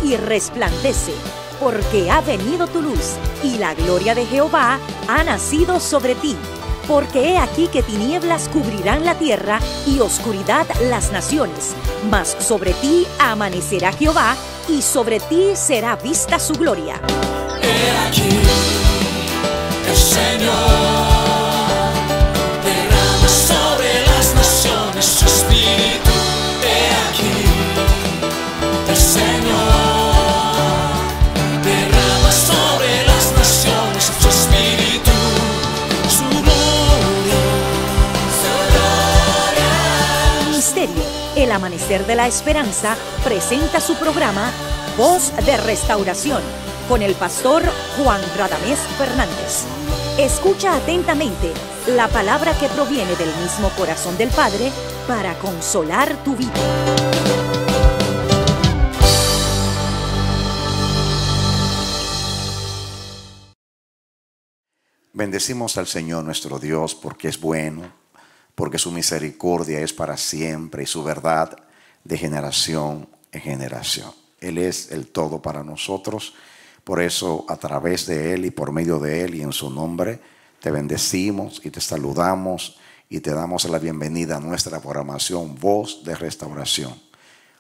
y resplandece, porque ha venido tu luz, y la gloria de Jehová ha nacido sobre ti. Porque he aquí que tinieblas cubrirán la tierra, y oscuridad las naciones. Mas sobre ti amanecerá Jehová, y sobre ti será vista su gloria. He aquí, el Señor derrama sobre las naciones su espíritu. He aquí, el Señor derrama sobre las naciones su espíritu. Su gloria, su gloria. Ministerio El Amanecer de la Esperanza presenta su programa Voz de Restauración con el pastor Juan Radamés Fernández. Escucha atentamente la palabra que proviene del mismo corazón del Padre para consolar tu vida. Bendecimos al Señor nuestro Dios porque es bueno, porque su misericordia es para siempre y su verdad de generación en generación. Él es el todo para nosotros. Por eso, a través de Él y por medio de Él y en su nombre, te bendecimos y te saludamos y te damos la bienvenida a nuestra programación Voz de Restauración.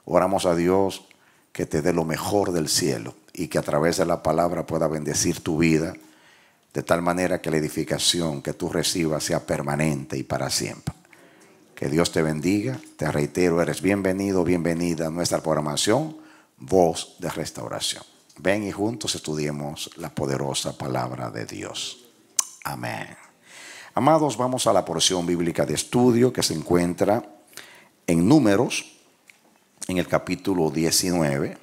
Oramos a Dios que te dé lo mejor del cielo y que a través de la palabra pueda bendecir tu vida de tal manera que la edificación que tú recibas sea permanente y para siempre. Que Dios te bendiga. Te reitero, eres bienvenido, bienvenida a nuestra programación Voz de Restauración. Ven y juntos estudiemos la poderosa palabra de Dios. Amén. Amados, vamos a la porción bíblica de estudio que se encuentra en Números, en el capítulo 19.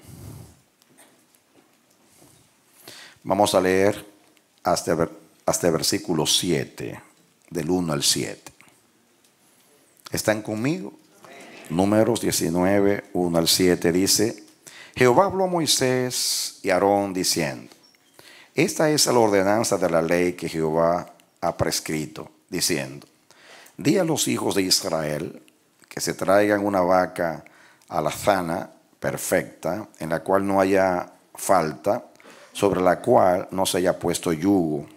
Vamos a leer hasta el versículo 7, del 1 al 7. ¿Están conmigo? Números 19, 1 al 7 dice: Jehová habló a Moisés y a Aarón diciendo: esta es la ordenanza de la ley que Jehová ha prescrito, diciendo: di a los hijos de Israel que se traigan una vaca alazana perfecta, en la cual no haya falta, sobre la cual no se haya puesto yugo.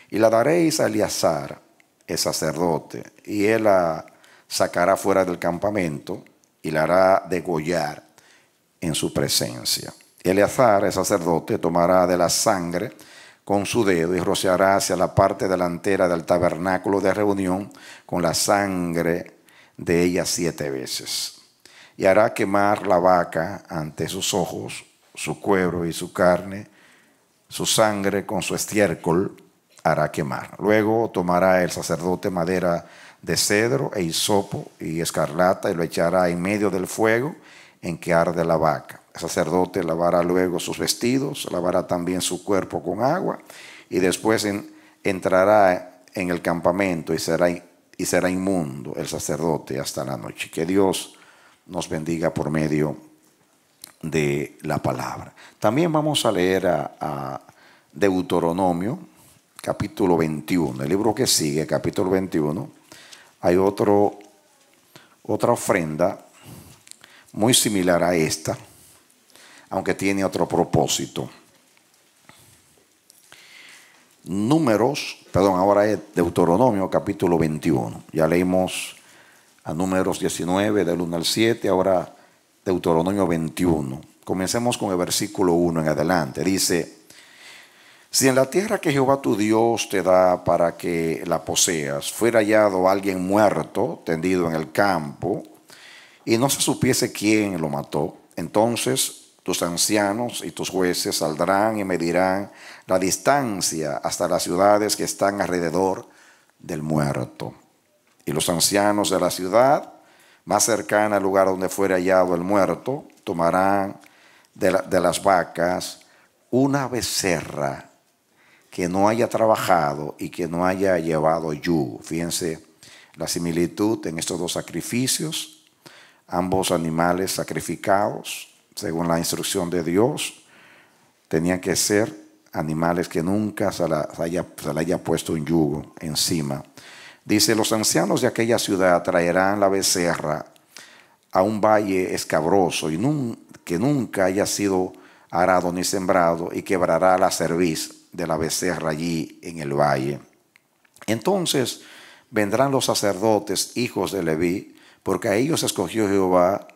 Y la daréis a Eleazar, el sacerdote, y él la sacará fuera del campamento y la hará degollar en su presencia. Eleazar, el sacerdote, tomará de la sangre con su dedo y rociará hacia la parte delantera del tabernáculo de reunión con la sangre de ella 7 veces. Y hará quemar la vaca ante sus ojos, su cuero y su carne, su sangre con su estiércol hará quemar. Luego tomará el sacerdote madera de cedro e hisopo y escarlata y lo echará en medio del fuego en que arde la vaca. El sacerdote lavará luego sus vestidos, lavará también su cuerpo con agua y después entrará en el campamento y será inmundo el sacerdote hasta la noche. Que Dios nos bendiga por medio de la palabra. También vamos a leer a Deuteronomio, capítulo 21. El libro que sigue, capítulo 21, hay otra ofrenda muy similar a esta, aunque tiene otro propósito. Ahora es Deuteronomio, capítulo 21. Ya leímos a Números 19, del 1 al 7, ahora Deuteronomio 21. Comencemos con el versículo 1 en adelante. Dice: si en la tierra que Jehová tu Dios te da para que la poseas fuera hallado alguien muerto, tendido en el campo, y no se supiese quién lo mató, entonces tus ancianos y tus jueces saldrán y medirán la distancia hasta las ciudades que están alrededor del muerto. Y los ancianos de la ciudad más cercana al lugar donde fuera hallado el muerto tomarán de las vacas una becerra que no haya trabajado y que no haya llevado yugo. Fíjense la similitud en estos dos sacrificios. Ambos animales sacrificados, según la instrucción de Dios, tenían que ser animales que nunca se le haya puesto un yugo encima. Dice: los ancianos de aquella ciudad traerán la becerra a un valle escabroso y que nunca haya sido arado ni sembrado, y quebrará la cerviz de la becerra allí en el valle. Entonces vendrán los sacerdotes, hijos de Leví, porque a ellos escogió Jehová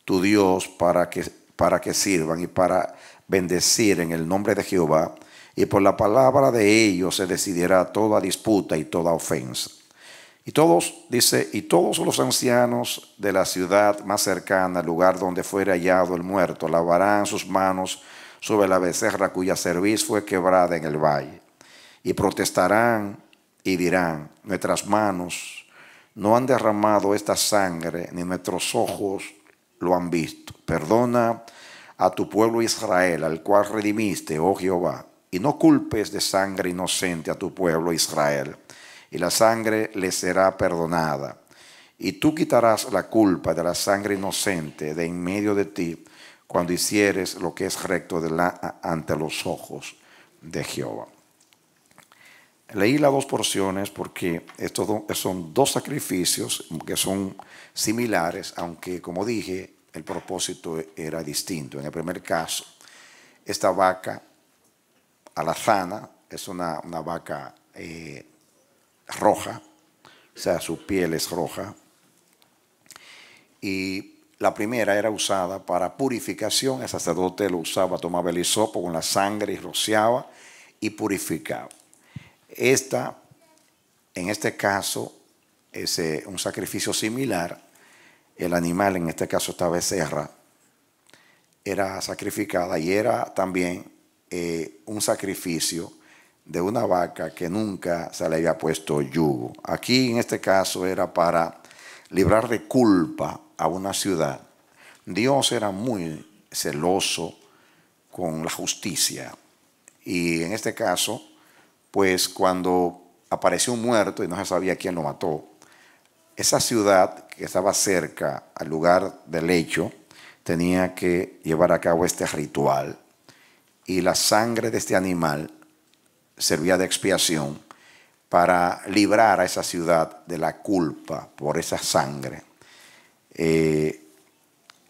tu Dios para que sirvan y para bendecir en el nombre de Jehová, y por la palabra de ellos se decidirá toda disputa y toda ofensa. Y todos los ancianos de la ciudad más cercana al lugar donde fuere hallado el muerto lavarán sus manos sobre la becerra cuya cerviz fue quebrada en el valle, y protestarán y dirán: nuestras manos no han derramado esta sangre, ni nuestros ojos lo han visto. Perdona a tu pueblo Israel, al cual redimiste, oh Jehová, y no culpes de sangre inocente a tu pueblo Israel, y la sangre le será perdonada. Y tú quitarás la culpa de la sangre inocente de en medio de ti, cuando hicieres lo que es recto ante los ojos de Jehová. Leí las dos porciones porque estos son dos sacrificios que son similares, aunque, como dije, el propósito era distinto. En el primer caso, esta vaca alazana es una vaca roja, o sea, su piel es roja, y la primera era usada para purificación. El sacerdote lo usaba, tomaba el hisopo con la sangre y rociaba y purificaba. En este caso, es un sacrificio similar. El animal, en este caso esta becerra, era sacrificada, y era también un sacrificio de una vaca que nunca se le había puesto yugo. Aquí en este caso era para librar de culpa a una ciudad. Dios era muy celoso con la justicia, y en este caso, pues cuando apareció un muerto y no se sabía quién lo mató, esa ciudad que estaba cerca al lugar del hecho tenía que llevar a cabo este ritual, y la sangre de este animal servía de expiación para librar a esa ciudad de la culpa por esa sangre.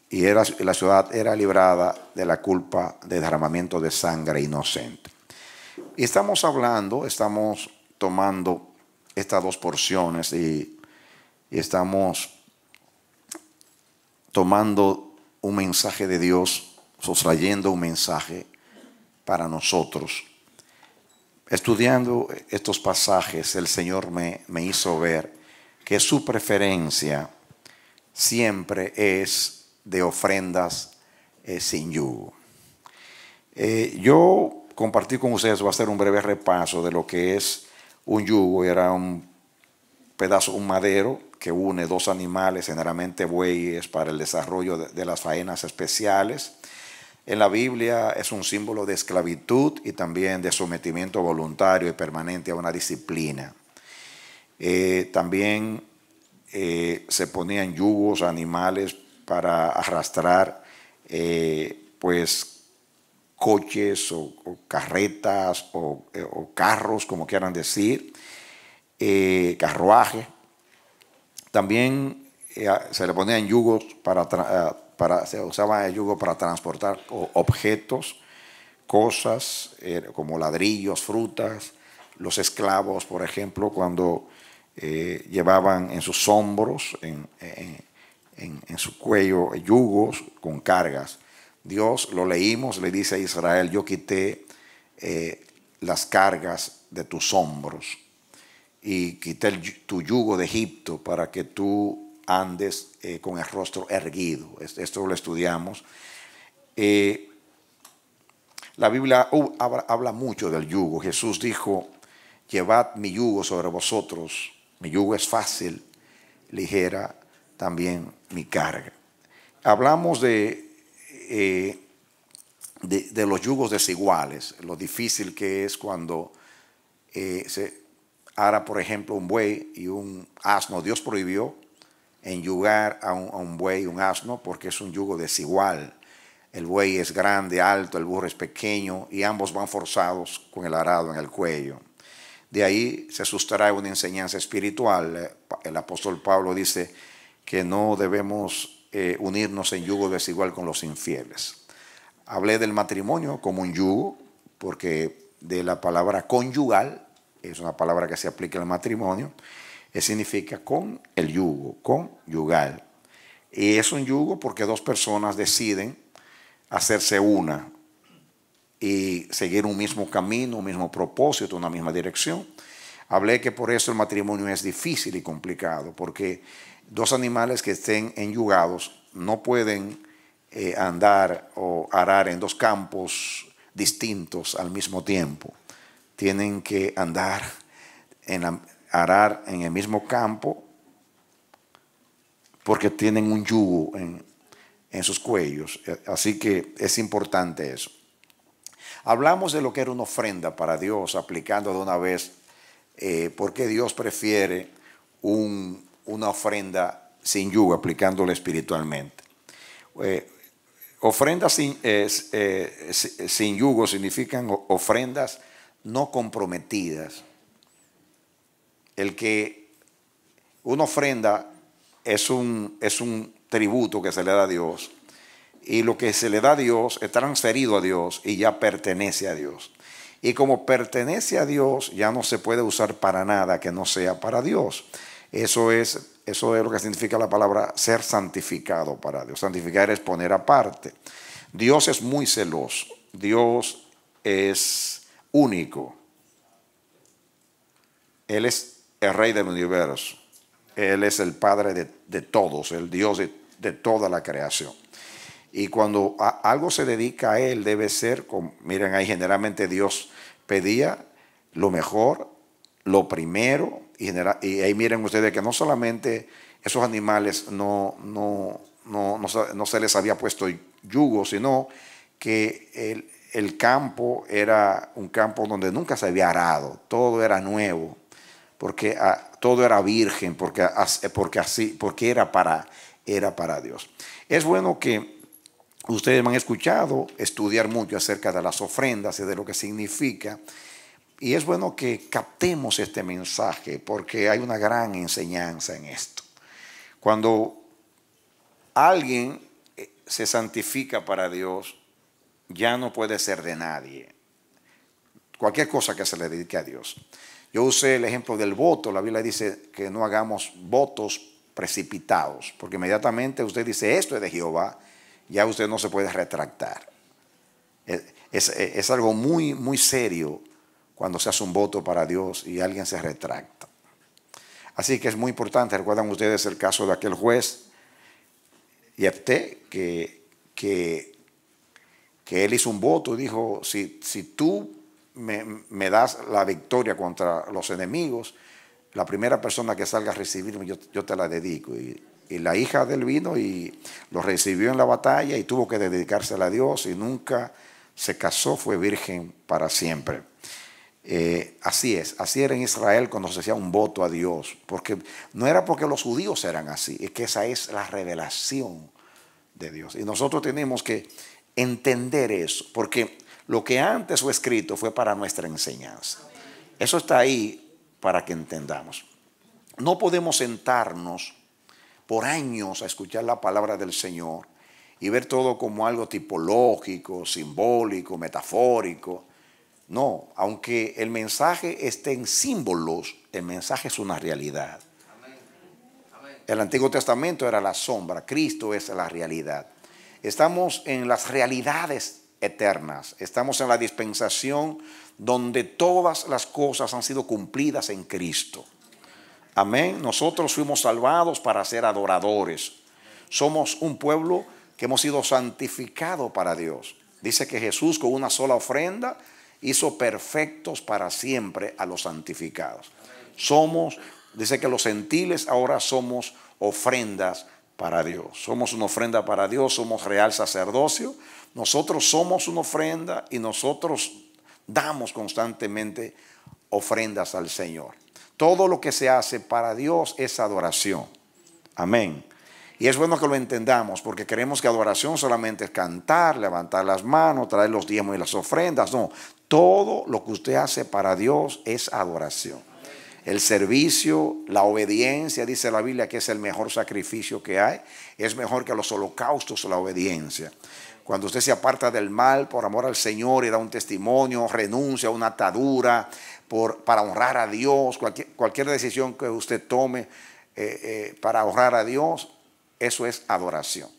La ciudad era librada de la culpa de derramamiento de sangre inocente. Y estamos tomando estas dos porciones y estamos tomando un mensaje de Dios, sustrayendo un mensaje para nosotros. Estudiando estos pasajes, el Señor me hizo ver que su preferencia siempre es de ofrendas sin yugo. Yo compartí con ustedes, voy a hacer un breve repaso de lo que es un yugo. Era un madero que une dos animales, generalmente bueyes, para el desarrollo de las faenas especiales. En la Biblia es un símbolo de esclavitud y también de sometimiento voluntario y permanente a una disciplina. También se ponían yugos a animales para arrastrar coches o carretas o carros, como quieran decir, carruaje. También se le ponían yugos se usaba el yugo para transportar objetos, cosas como ladrillos, frutas. Los esclavos, por ejemplo, cuando llevaban en sus hombros, en su cuello, yugos con cargas. Dios, lo leímos, le dice a Israel: yo quité las cargas de tus hombros y quité tu yugo de Egipto para que tú andes con el rostro erguido. Esto lo estudiamos. La Biblia habla mucho del yugo. Jesús dijo: llevad mi yugo sobre vosotros, mi yugo es fácil, ligera también mi carga. Hablamos de los yugos desiguales, lo difícil que es cuando se ara, por ejemplo, un buey y un asno. Dios prohibió enyugar a un buey y un asno porque es un yugo desigual. El buey es grande, alto, el burro es pequeño, y ambos van forzados con el arado en el cuello. De ahí se sustrae una enseñanza espiritual. El apóstol Pablo dice que no debemos unirnos en yugo desigual con los infieles. Hablé del matrimonio como un yugo, porque de la palabra conyugal, es una palabra que se aplica al matrimonio, significa con el yugo, conyugal. Y es un yugo porque dos personas deciden hacerse una y seguir un mismo camino, un mismo propósito, una misma dirección. Hablé que por eso el matrimonio es difícil y complicado, porque dos animales que estén enyugados no pueden andar o arar en dos campos distintos al mismo tiempo. Tienen que andar arar en el mismo campo porque tienen un yugo en sus cuellos. Así que es importante eso. Hablamos de lo que era una ofrenda para Dios, aplicando de una vez por qué Dios prefiere una ofrenda sin yugo, aplicándolo espiritualmente. Ofrendas sin yugo significan ofrendas no comprometidas. Una ofrenda es un tributo que se le da a Dios, y lo que se le da a Dios es transferido a Dios y ya pertenece a Dios. Y como pertenece a Dios, ya no se puede usar para nada que no sea para Dios. Eso es lo que significa la palabra ser santificado para Dios. Santificar es poner aparte. Dios es muy celoso. Dios es único. Él es el Rey del universo. Él es el Padre de todos, el Dios de toda la creación. Y cuando algo se dedica a Él, debe ser, miren ahí, generalmente Dios pedía lo mejor, lo primero, y ahí miren ustedes que no solamente esos animales no se les había puesto yugo, sino que el campo era un campo donde nunca se había arado, todo era nuevo, porque todo era virgen, porque era para Dios. Es bueno que ustedes me han escuchado estudiar mucho acerca de las ofrendas y de lo que significa. Y es bueno que captemos este mensaje porque hay una gran enseñanza en esto. Cuando alguien se santifica para Dios, ya no puede ser de nadie. Cualquier cosa que se le dedique a Dios. Yo usé el ejemplo del voto. La Biblia dice que no hagamos votos precipitados, porque inmediatamente usted dice esto es de Jehová, ya usted no se puede retractar. Es algo muy, muy serio cuando se hace un voto para Dios y alguien se retracta. Así que es muy importante. Recuerdan ustedes el caso de aquel juez Jefté, que él hizo un voto y dijo, si tú me das la victoria contra los enemigos, la primera persona que salga a recibirme, yo te la dedico. Y la hija de él vino y lo recibió en la batalla y tuvo que dedicársela a Dios y nunca se casó, fue virgen para siempre. Así era en Israel cuando se hacía un voto a Dios, porque no era porque los judíos eran así, es que esa es la revelación de Dios. Y nosotros tenemos que entender eso, porque lo que antes fue escrito fue para nuestra enseñanza. Eso está ahí para que entendamos. No podemos sentarnos por años a escuchar la palabra del Señor y ver todo como algo tipológico, simbólico, metafórico. No, aunque el mensaje esté en símbolos, el mensaje es una realidad. El Antiguo Testamento era la sombra, Cristo es la realidad. Estamos en las realidades eternas, estamos en la dispensación donde todas las cosas han sido cumplidas en Cristo. Amén. Nosotros fuimos salvados para ser adoradores. Somos un pueblo que hemos sido santificados para Dios. Dice que Jesús con una sola ofrenda hizo perfectos para siempre a los santificados. Dice que los gentiles ahora somos ofrendas para Dios. Somos una ofrenda para Dios, somos real sacerdocio. Nosotros somos una ofrenda y nosotros damos constantemente ofrendas al Señor. Todo lo que se hace para Dios es adoración. Amén. Y es bueno que lo entendamos porque creemos que adoración solamente es cantar, levantar las manos, traer los diezmos y las ofrendas. No, todo lo que usted hace para Dios es adoración. El servicio, la obediencia, dice la Biblia que es el mejor sacrificio que hay. Es mejor que los holocaustos la obediencia. Cuando usted se aparta del mal por amor al Señor y da un testimonio, renuncia a una atadura para honrar a Dios, cualquier decisión que usted tome para honrar a Dios, eso es adoración.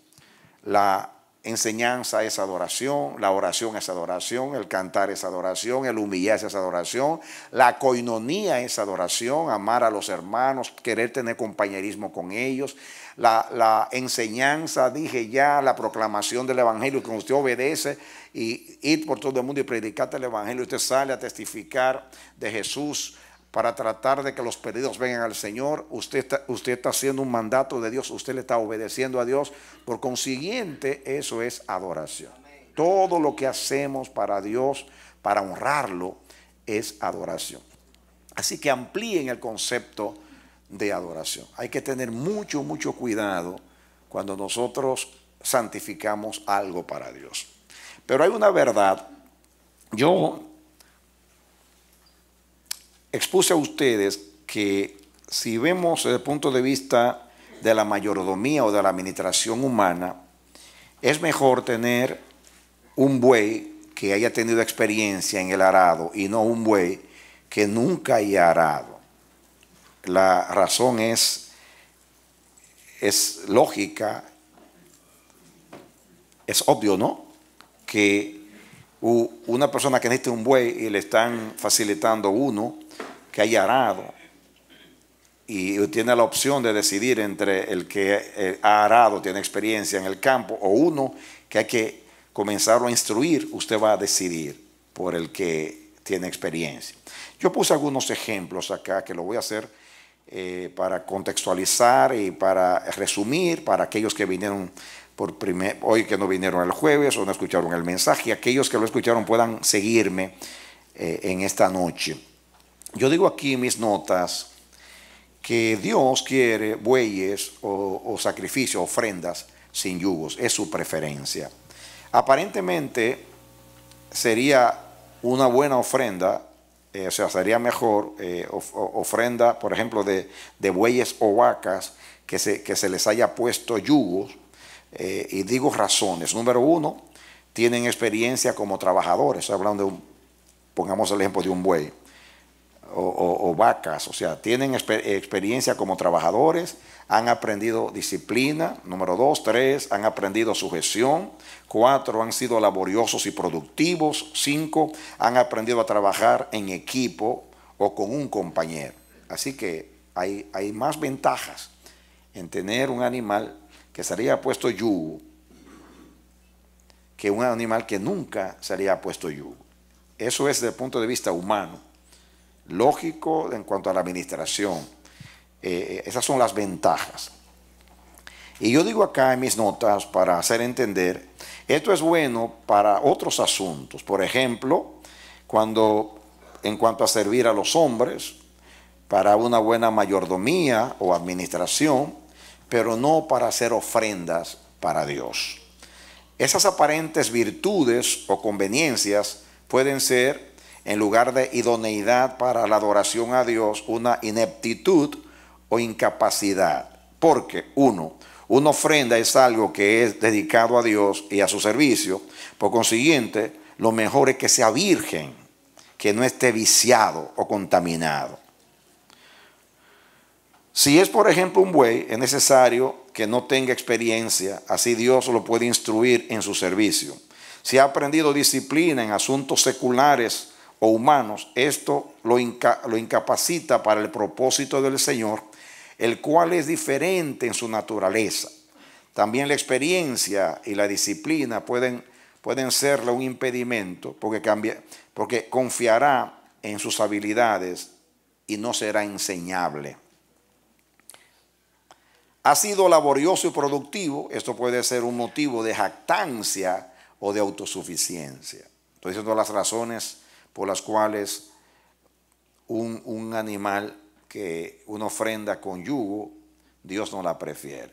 La enseñanza es adoración, la oración es adoración, el cantar es adoración, el humillarse es adoración, la coinonía es adoración, amar a los hermanos, querer tener compañerismo con ellos. La enseñanza, dije ya, la proclamación del evangelio, que usted obedece y ir por todo el mundo y predicar el evangelio. Usted sale a testificar de Jesús para tratar de que los perdidos vengan al Señor. Usted está haciendo un mandato de Dios, usted le está obedeciendo a Dios. Por consiguiente, eso es adoración. Todo lo que hacemos para Dios, para honrarlo, es adoración. Así que amplíen el concepto de adoración. Hay que tener mucho cuidado cuando nosotros santificamos algo para Dios. Pero hay una verdad. Yo expuse a ustedes que si vemos desde el punto de vista de la mayordomía o de la administración humana, es mejor tener un buey que haya tenido experiencia en el arado y no un buey que nunca haya arado. La razón es lógica, es obvio, ¿no? Que una persona que necesita un buey y le están facilitando uno que haya arado y tiene la opción de decidir entre el que ha arado, tiene experiencia en el campo, o uno que hay que comenzarlo a instruir, usted va a decidir por el que tiene experiencia. Yo puse algunos ejemplos acá que lo voy a hacer para contextualizar y para resumir para aquellos que vinieron hoy, que no vinieron el jueves o no escucharon el mensaje, y aquellos que lo escucharon puedan seguirme en esta noche. Yo digo aquí en mis notas que Dios quiere bueyes o sacrificios, ofrendas sin yugos, es su preferencia. Aparentemente sería una buena ofrenda, o sea, sería mejor ofrenda, por ejemplo, de bueyes o vacas que se les haya puesto yugos, y digo razones. Número uno, tienen experiencia como trabajadores. Hablando pongamos el ejemplo de un buey o vacas, o sea, tienen experiencia como trabajadores, han aprendido disciplina. Número 2, 3, han aprendido sujeción. 4, han sido laboriosos y productivos. 5, han aprendido a trabajar en equipo o con un compañero. Así que hay más ventajas en tener un animal que se haría puesto yugo que un animal que nunca se haría puesto yugo. Eso es desde el punto de vista humano, lógico en cuanto a la administración. Esas son las ventajas. Y yo digo acá en mis notas para hacer entender, esto es bueno para otros asuntos. Por ejemplo, en cuanto a servir a los hombres, para una buena mayordomía o administración, pero no para hacer ofrendas para Dios. Esas aparentes virtudes o conveniencias pueden ser, en lugar de idoneidad para la adoración a Dios, una ineptitud o incapacidad. Porque una ofrenda es algo que es dedicado a Dios y a su servicio. Por consiguiente, lo mejor es que sea virgen, que no esté viciado o contaminado. Si es, por ejemplo, un buey, es necesario que no tenga experiencia, así Dios lo puede instruir en su servicio. Si ha aprendido disciplina en asuntos seculares o humanos, esto lo incapacita para el propósito del Señor, el cual es diferente en su naturaleza. También la experiencia y la disciplina pueden serle un impedimento porque confiará en sus habilidades y no será enseñable. Ha sido laborioso y productivo, esto puede ser un motivo de jactancia o de autosuficiencia. Estoy diciendo las razones por las cuales un animal que una ofrenda con yugo, Dios no la prefiere.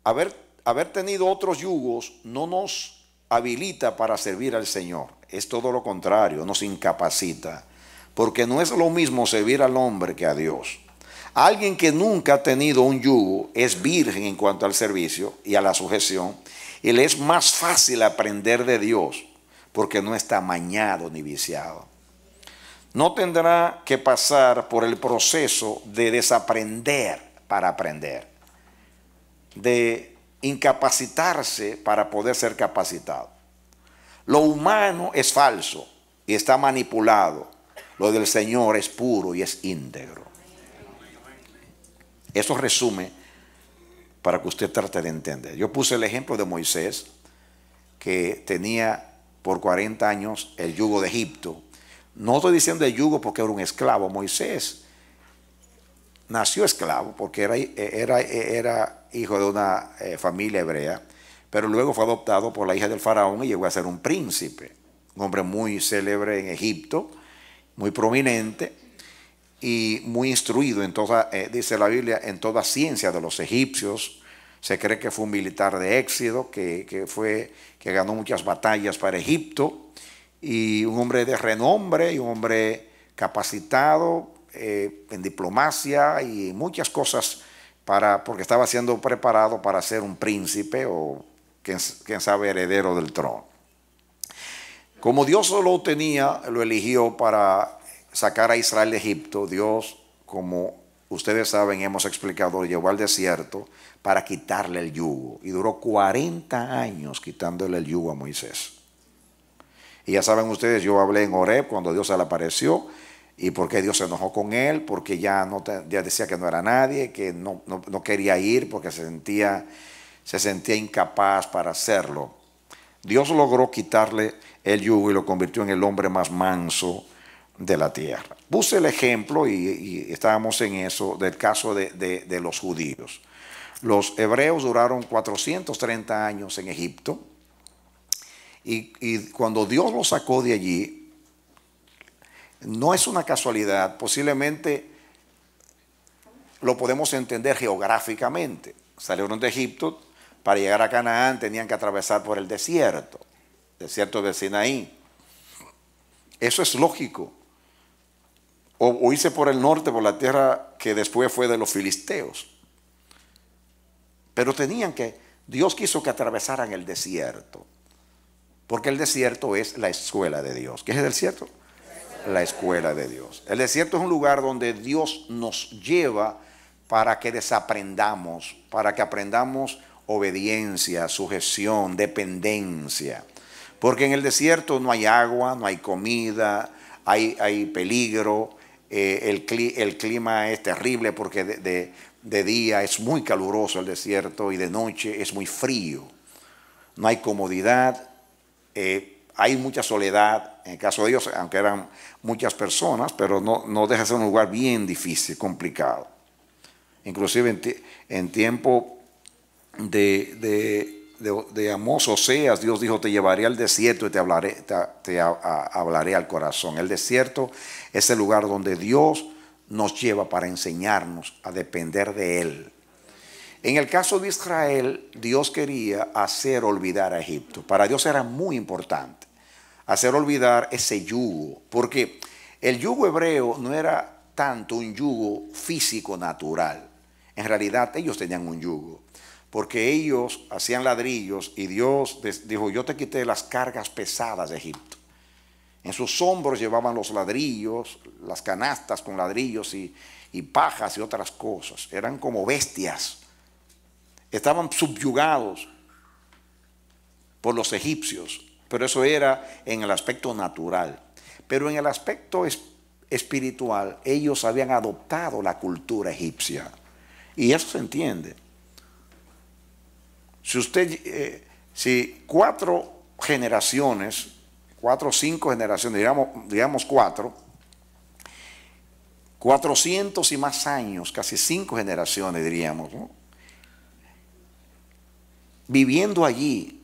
Haber tenido otros yugos no nos habilita para servir al Señor, es todo lo contrario, nos incapacita. porque no es lo mismo servir al hombre que a Dios. Alguien que nunca ha tenido un yugo es virgen en cuanto al servicio y a la sujeción, y le es más fácil aprender de Dios porque no está amañado ni viciado. No tendrá que pasar por el proceso de desaprender para aprender, de incapacitarse para poder ser capacitado. Lo humano es falso y está manipulado. Lo del Señor es puro y es íntegro. Eso resume para que usted trate de entender. Yo puse el ejemplo de Moisés, que tenía por 40 años el yugo de Egipto. No estoy diciendo el yugo porque era un esclavo. Moisés nació esclavo porque era hijo de una familia hebrea, pero luego fue adoptado por la hija del faraón y llegó a ser un príncipe, un hombre muy célebre en Egipto, muy prominente y muy instruido en toda, dice la Biblia, en toda ciencia de los egipcios. Se cree que fue un militar de éxito, que ganó muchas batallas para Egipto, y un hombre de renombre y un hombre capacitado en diplomacia y muchas cosas, porque estaba siendo preparado para ser un príncipe o quién sabe heredero del trono. Como Dios lo tenía, lo eligió para sacar a Israel de Egipto. Dios, como ustedes saben, hemos explicado, lo llevó al desierto para quitarle el yugo, y duró 40 años quitándole el yugo a Moisés. Y ya saben ustedes, yo hablé en Horeb cuando Dios se le apareció, y por qué Dios se enojó con él, porque ya decía que no era nadie, que no quería ir porque se sentía incapaz para hacerlo. Dios logró quitarle el yugo y lo convirtió en el hombre más manso de la tierra. Puse el ejemplo, y estábamos en eso, del caso de los judíos. Los hebreos duraron 430 años en Egipto, y cuando Dios los sacó de allí, no es una casualidad, posiblemente lo podemos entender geográficamente. Salieron de Egipto, para llegar a Canaán tenían que atravesar por el desierto de Sinaí. Eso es lógico. O irse por el norte, por la tierra que después fue de los filisteos. Pero Dios quiso que atravesaran el desierto, porque el desierto es la escuela de Dios. ¿Qué es el desierto? La escuela de Dios. El desierto es un lugar donde Dios nos lleva para que desaprendamos, para que aprendamos obediencia, sujeción, dependencia. Porque en el desierto no hay agua, no hay comida, hay peligro, el clima es terrible porque de día es muy caluroso el desierto y de noche es muy frío. No hay comodidad, hay mucha soledad. En el caso de ellos, aunque eran muchas personas, pero no deja de ser un lugar bien difícil, complicado. Inclusive en tiempo de Amós, Oseas, Dios dijo: te llevaré al desierto y te hablaré al corazón. El desierto es el lugar donde Dios nos lleva para enseñarnos a depender de Él. En el caso de Israel, Dios quería hacer olvidar a Egipto. Para Dios era muy importante hacer olvidar ese yugo, porque el yugo hebreo no era tanto un yugo físico natural. En realidad ellos tenían un yugo, porque ellos hacían ladrillos y Dios dijo: yo te quité las cargas pesadas de Egipto. En sus hombros llevaban los ladrillos, las canastas con ladrillos y pajas y otras cosas. Eran como bestias. Estaban subyugados por los egipcios, pero eso era en el aspecto natural. Pero en el aspecto espiritual, ellos habían adoptado la cultura egipcia, y eso se entiende. Si 4 generaciones, 4 o 5 generaciones, digamos 400 y más años, casi 5 generaciones diríamos, ¿no?, viviendo allí.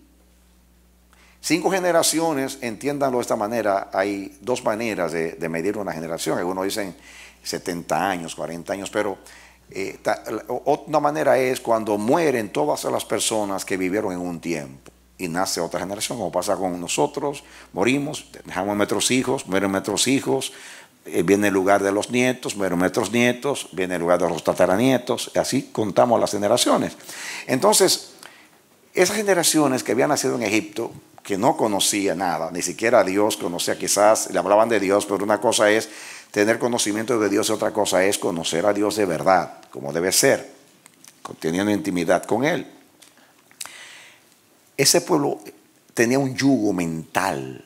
5 generaciones, entiéndanlo de esta manera. Hay 2 maneras de medir una generación. Algunos dicen 70 años, 40 años, pero otra manera es cuando mueren todas las personas que vivieron en un tiempo y nace otra generación, como pasa con nosotros. Morimos, dejamos a nuestros hijos, mueren nuestros hijos, viene el lugar de los nietos, mueren nuestros nietos, viene el lugar de los tataranietos, y así contamos las generaciones. Entonces, esas generaciones que habían nacido en Egipto, que no conocían nada, ni siquiera a Dios conocía, quizás le hablaban de Dios, pero una cosa es tener conocimiento de Dios y otra cosa es conocer a Dios de verdad, como debe ser, teniendo intimidad con Él. Ese pueblo tenía un yugo mental.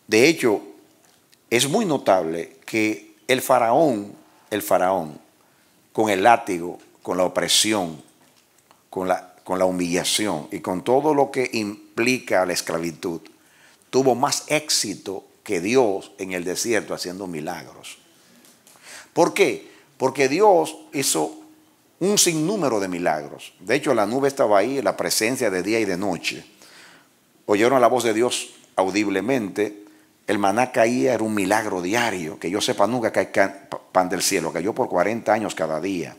De hecho, es muy notable que el faraón, con el látigo, con la opresión, con la humillación y con todo lo que implica la esclavitud, tuvo más éxito que Dios en el desierto haciendo milagros. ¿Por qué? Porque Dios hizo un sinnúmero de milagros. De hecho, la nube estaba ahí, la presencia de día y de noche. Oyeron la voz de Dios audiblemente. El maná caía, era un milagro diario. Que yo sepa, nunca cae pan del cielo. Cayó por 40 años cada día.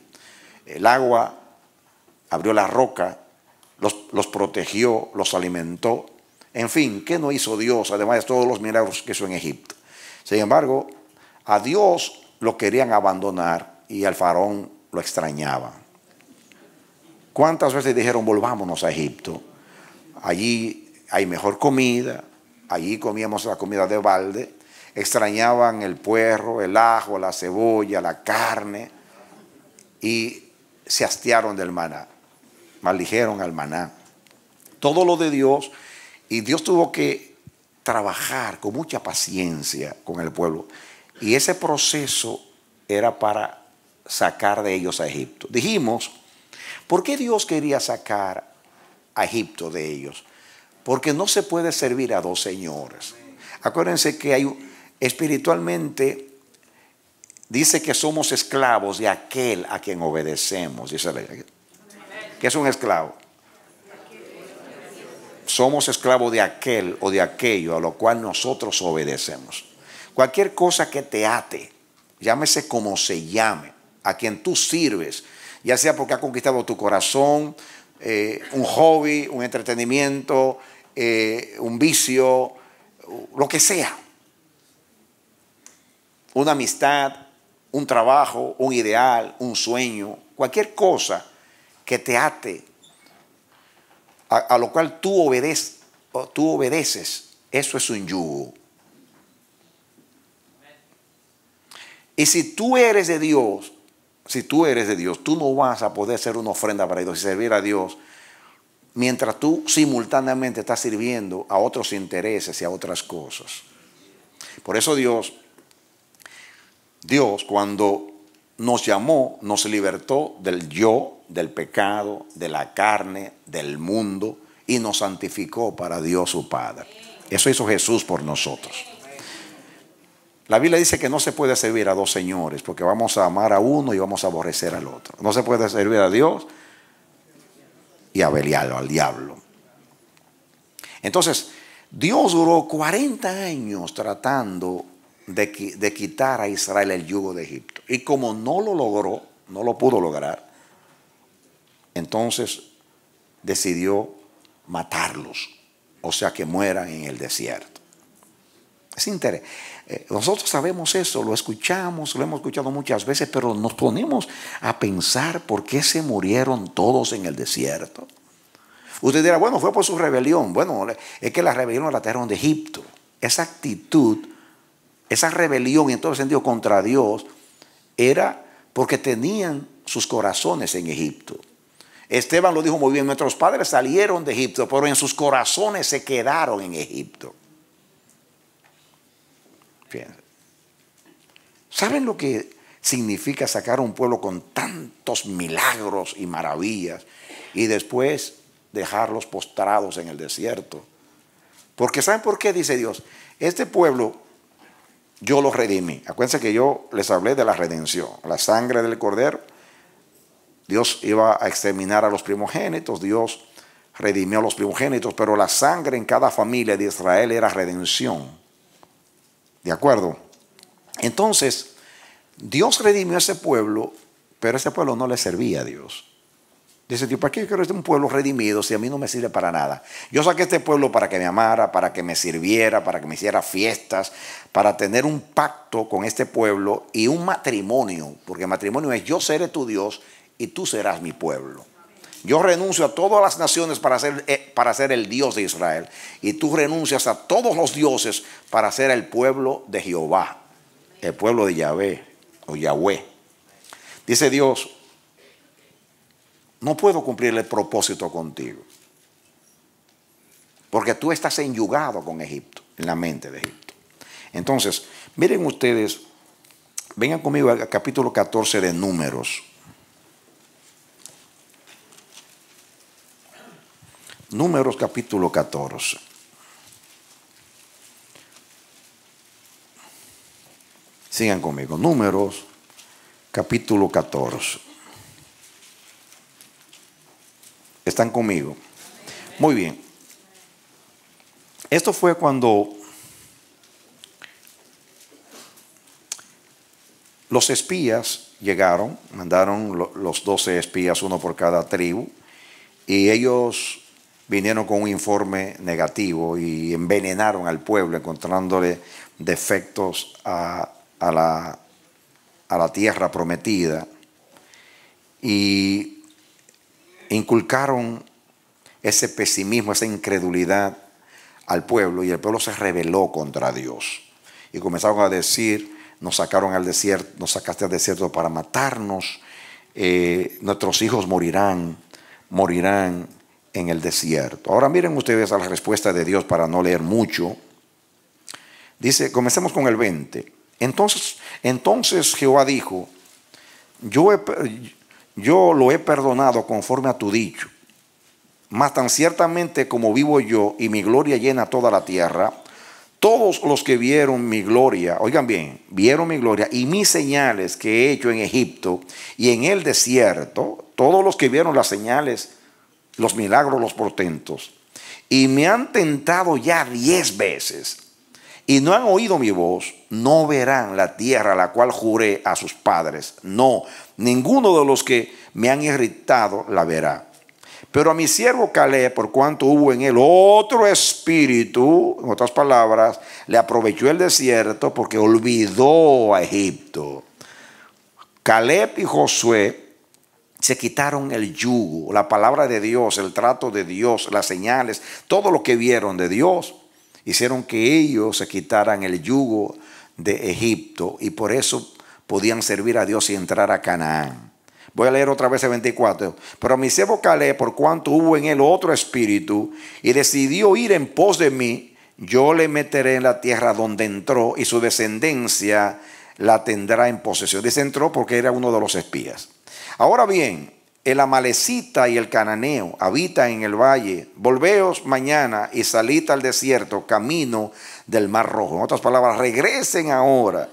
El agua abrió la roca, los protegió, los alimentó. En fin, ¿qué no hizo Dios? Además de todos los milagros que hizo en Egipto. Sin embargo, a Dios lo querían abandonar y al faraón lo extrañaban. ¿Cuántas veces dijeron volvámonos a Egipto? Allí hay mejor comida, allí comíamos la comida de balde. Extrañaban el puerro, el ajo, la cebolla, la carne y se hastiaron del maná, maldijeron al maná. Todo lo de Dios, y Dios tuvo que trabajar con mucha paciencia con el pueblo. Y ese proceso era para sacar de ellos a Egipto. Dijimos, ¿por qué Dios quería sacar a Egipto de ellos? Porque no se puede servir a dos señores. Acuérdense que espiritualmente dice que somos esclavos de aquel a quien obedecemos. Dice, ¿qué es un esclavo? Somos esclavos de aquel o de aquello a lo cual nosotros obedecemos. Cualquier cosa que te ate, llámese como se llame, a quien tú sirves, ya sea porque ha conquistado tu corazón, un hobby, un entretenimiento, un vicio, lo que sea, una amistad, un trabajo, un ideal, un sueño, cualquier cosa que te ate, a lo cual tú obedeces, eso es un yugo. Y si tú eres de Dios, tú no vas a poder ser una ofrenda para Dios y servir a Dios mientras tú simultáneamente estás sirviendo a otros intereses y a otras cosas. Por eso Dios cuando nos llamó, nos libertó del yo, del pecado, de la carne, del mundo y nos santificó para Dios su Padre. Eso hizo Jesús por nosotros. La Biblia dice que no se puede servir a dos señores porque vamos a amar a uno y vamos a aborrecer al otro. No se puede servir a Dios y a Belial, al diablo. Entonces, Dios duró 40 años tratando de quitar a Israel el yugo de Egipto. Y como no lo logró, no lo pudo lograr, entonces decidió matarlos, o sea que mueran en el desierto. Es interesante. Nosotros sabemos eso, lo escuchamos, lo hemos escuchado muchas veces, pero nos ponemos a pensar por qué se murieron todos en el desierto. Usted dirá, bueno, fue por su rebelión. Bueno, es que la rebelión la trajeron de Egipto. Esa actitud, esa rebelión en todo sentido contra Dios, era porque tenían sus corazones en Egipto. Esteban lo dijo muy bien, nuestros padres salieron de Egipto, pero en sus corazones se quedaron en Egipto. Fíjense. ¿Saben lo que significa sacar a un pueblo con tantos milagros y maravillas y después dejarlos postrados en el desierto? Porque ¿saben por qué? Dice Dios, este pueblo yo los redimí. Acuérdense que yo les hablé de la redención, la sangre del cordero. Dios iba a exterminar a los primogénitos, Dios redimió a los primogénitos, pero la sangre en cada familia de Israel era redención. ¿De acuerdo? Entonces, Dios redimió a ese pueblo, pero ese pueblo no le servía a Dios. Dice Dios, ¿para qué yo quiero un pueblo redimido si a mí no me sirve para nada? Yo saqué este pueblo para que me amara, para que me sirviera, para que me hiciera fiestas, para tener un pacto con este pueblo y un matrimonio, porque matrimonio es yo seré tu Dios y tú serás mi pueblo. Yo renuncio a todas las naciones para ser el Dios de Israel, y tú renuncias a todos los dioses para ser el pueblo de Jehová, el pueblo de Yahvé o Yahweh. Dice Dios, no puedo cumplir el propósito contigo, porque tú estás enyugado con Egipto, en la mente de Egipto. Entonces, miren ustedes, vengan conmigo al capítulo 14 de Números. Números capítulo 14. Sigan conmigo. Números capítulo 14. ¿Están conmigo? Muy bien. Esto fue cuando los espías llegaron, mandaron los 12 espías, uno por cada tribu, y ellos vinieron con un informe negativo y envenenaron al pueblo, encontrándole defectos a la tierra prometida, y inculcaron ese pesimismo, esa incredulidad al pueblo, y el pueblo se rebeló contra Dios y comenzaron a decir: nos sacaron al desierto, nos sacaste al desierto para matarnos, nuestros hijos morirán en el desierto. Ahora miren ustedes a la respuesta de Dios, para no leer mucho. Dice, comencemos con el 20. Entonces Jehová dijo: yo lo he perdonado conforme a tu dicho, mas tan ciertamente como vivo yo y mi gloria llena toda la tierra, todos los que vieron mi gloria, oigan bien, vieron mi gloria y mis señales que he hecho en Egipto y en el desierto, todos los que vieron las señales, los milagros, los portentos, y me han tentado ya 10 veces y no han oído mi voz, no verán la tierra a la cual juré a sus padres. No, ninguno de los que me han irritado la verá. Pero a mi siervo Caleb, por cuanto hubo en él otro espíritu, en otras palabras, le aprovechó el desierto porque olvidó a Egipto. Caleb y Josué se quitaron el yugo, la palabra de Dios, el trato de Dios, las señales, todo lo que vieron de Dios, hicieron que ellos se quitaran el yugo de Egipto, y por eso podían servir a Dios y entrar a Canaán. Voy a leer otra vez el 24. Pero mi siervo Caleb, por cuanto hubo en él otro espíritu y decidió ir en pos de mí, yo le meteré en la tierra donde entró y su descendencia la tendrá en posesión. Dice entró porque era uno de los espías. Ahora bien, el amalecita y el cananeo habitan en el valle. Volveos mañana y salid al desierto, camino del Mar Rojo. En otras palabras, regresen ahora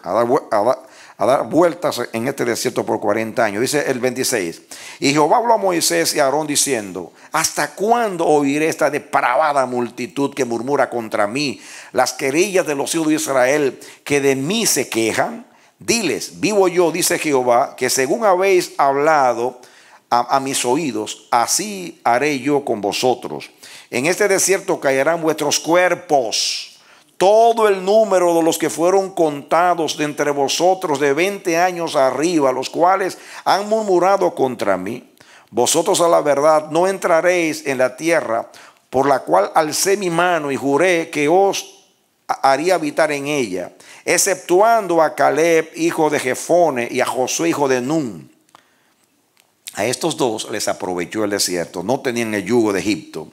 a dar vueltas en este desierto por 40 años. Dice el 26. Y Jehová habló a Moisés y a Aarón diciendo: ¿hasta cuándo oiré esta depravada multitud que murmura contra mí, las querellas de los hijos de Israel que de mí se quejan? Diles, vivo yo, dice Jehová, que según habéis hablado a mis oídos, así haré yo con vosotros. En este desierto caerán vuestros cuerpos, todo el número de los que fueron contados de entre vosotros de 20 años arriba, los cuales han murmurado contra mí. Vosotros a la verdad no entraréis en la tierra por la cual alcé mi mano y juré que os haría habitar en ella, exceptuando a Caleb, hijo de Jefone, y a Josué, hijo de Nun. A estos dos les aprovechó el desierto, no tenían el yugo de Egipto.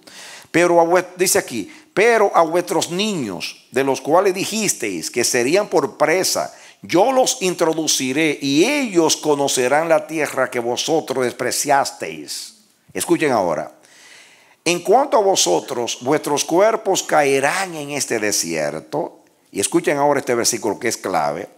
Pero dice aquí, pero a vuestros niños, de los cuales dijisteis que serían por presa, yo los introduciré y ellos conocerán la tierra que vosotros despreciasteis. Escuchen ahora. En cuanto a vosotros, vuestros cuerpos caerán en este desierto. Y escuchen ahora este versículo que es clave.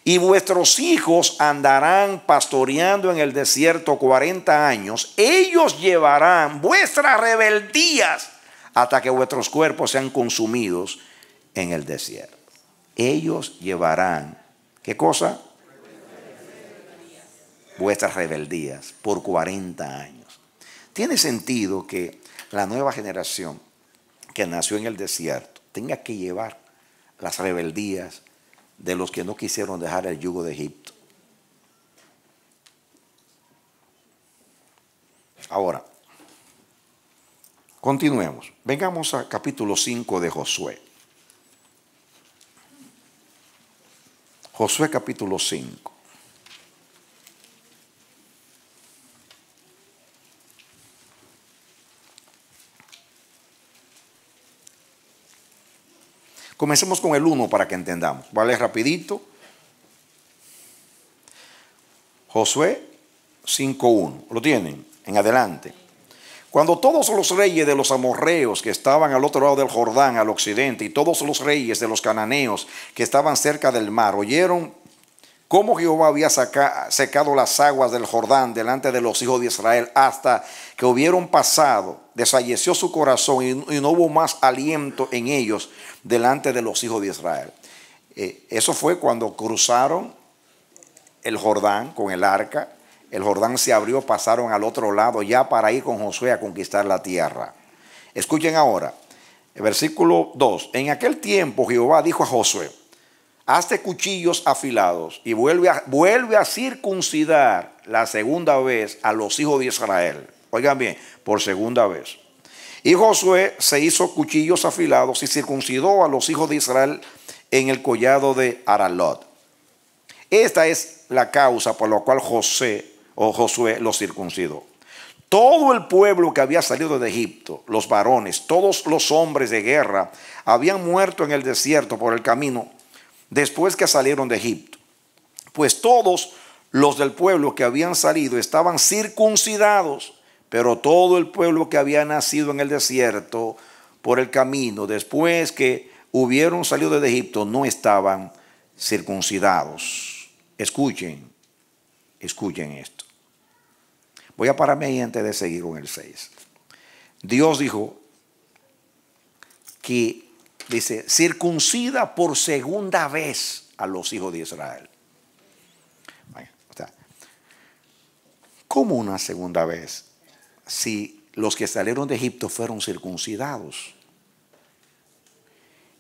Y vuestros hijos andarán pastoreando en el desierto 40 años. Ellos llevarán vuestras rebeldías hasta que vuestros cuerpos sean consumidos en el desierto. Ellos llevarán, ¿qué cosa? Vuestras rebeldías por 40 años. tiene sentido que la nueva generación que nació en el desierto tenga que llevar las rebeldías de los que no quisieron dejar el yugo de Egipto. Ahora, continuemos. Vengamos al capítulo 5 de Josué. Josué capítulo 5. Comencemos con el 1 para que entendamos. Vale, rapidito. Josué 5:1. ¿Lo tienen? En adelante. Cuando todos los reyes de los amorreos que estaban al otro lado del Jordán, al occidente, y todos los reyes de los cananeos que estaban cerca del mar, oyeron cómo Jehová había secado las aguas del Jordán delante de los hijos de Israel hasta que hubieron pasado, desfalleció su corazón y no hubo más aliento en ellos delante de los hijos de Israel. Eso fue cuando cruzaron el Jordán con el arca. El Jordán se abrió, pasaron al otro lado ya para ir con Josué a conquistar la tierra. Escuchen ahora, el versículo 2. En aquel tiempo Jehová dijo a Josué: hazte cuchillos afilados y vuelve a circuncidar la segunda vez a los hijos de Israel. Oigan bien, por segunda vez. Y Josué se hizo cuchillos afilados y circuncidó a los hijos de Israel en el collado de Aralot. Esta es la causa por la cual Josué los circuncidó. Todo el pueblo que había salido de Egipto, los varones, todos los hombres de guerra, habían muerto en el desierto por el camino después que salieron de Egipto. Pues todos los del pueblo que habían salido estaban circuncidados, pero todo el pueblo que había nacido en el desierto por el camino después que hubieron salido de Egipto no estaban circuncidados. Escuchen esto. Voy a pararme ahí antes de seguir con el 6. Dios dijo que, dice, circuncida por segunda vez a los hijos de Israel. ¿Cómo una segunda vez? Si los que salieron de Egipto fueron circuncidados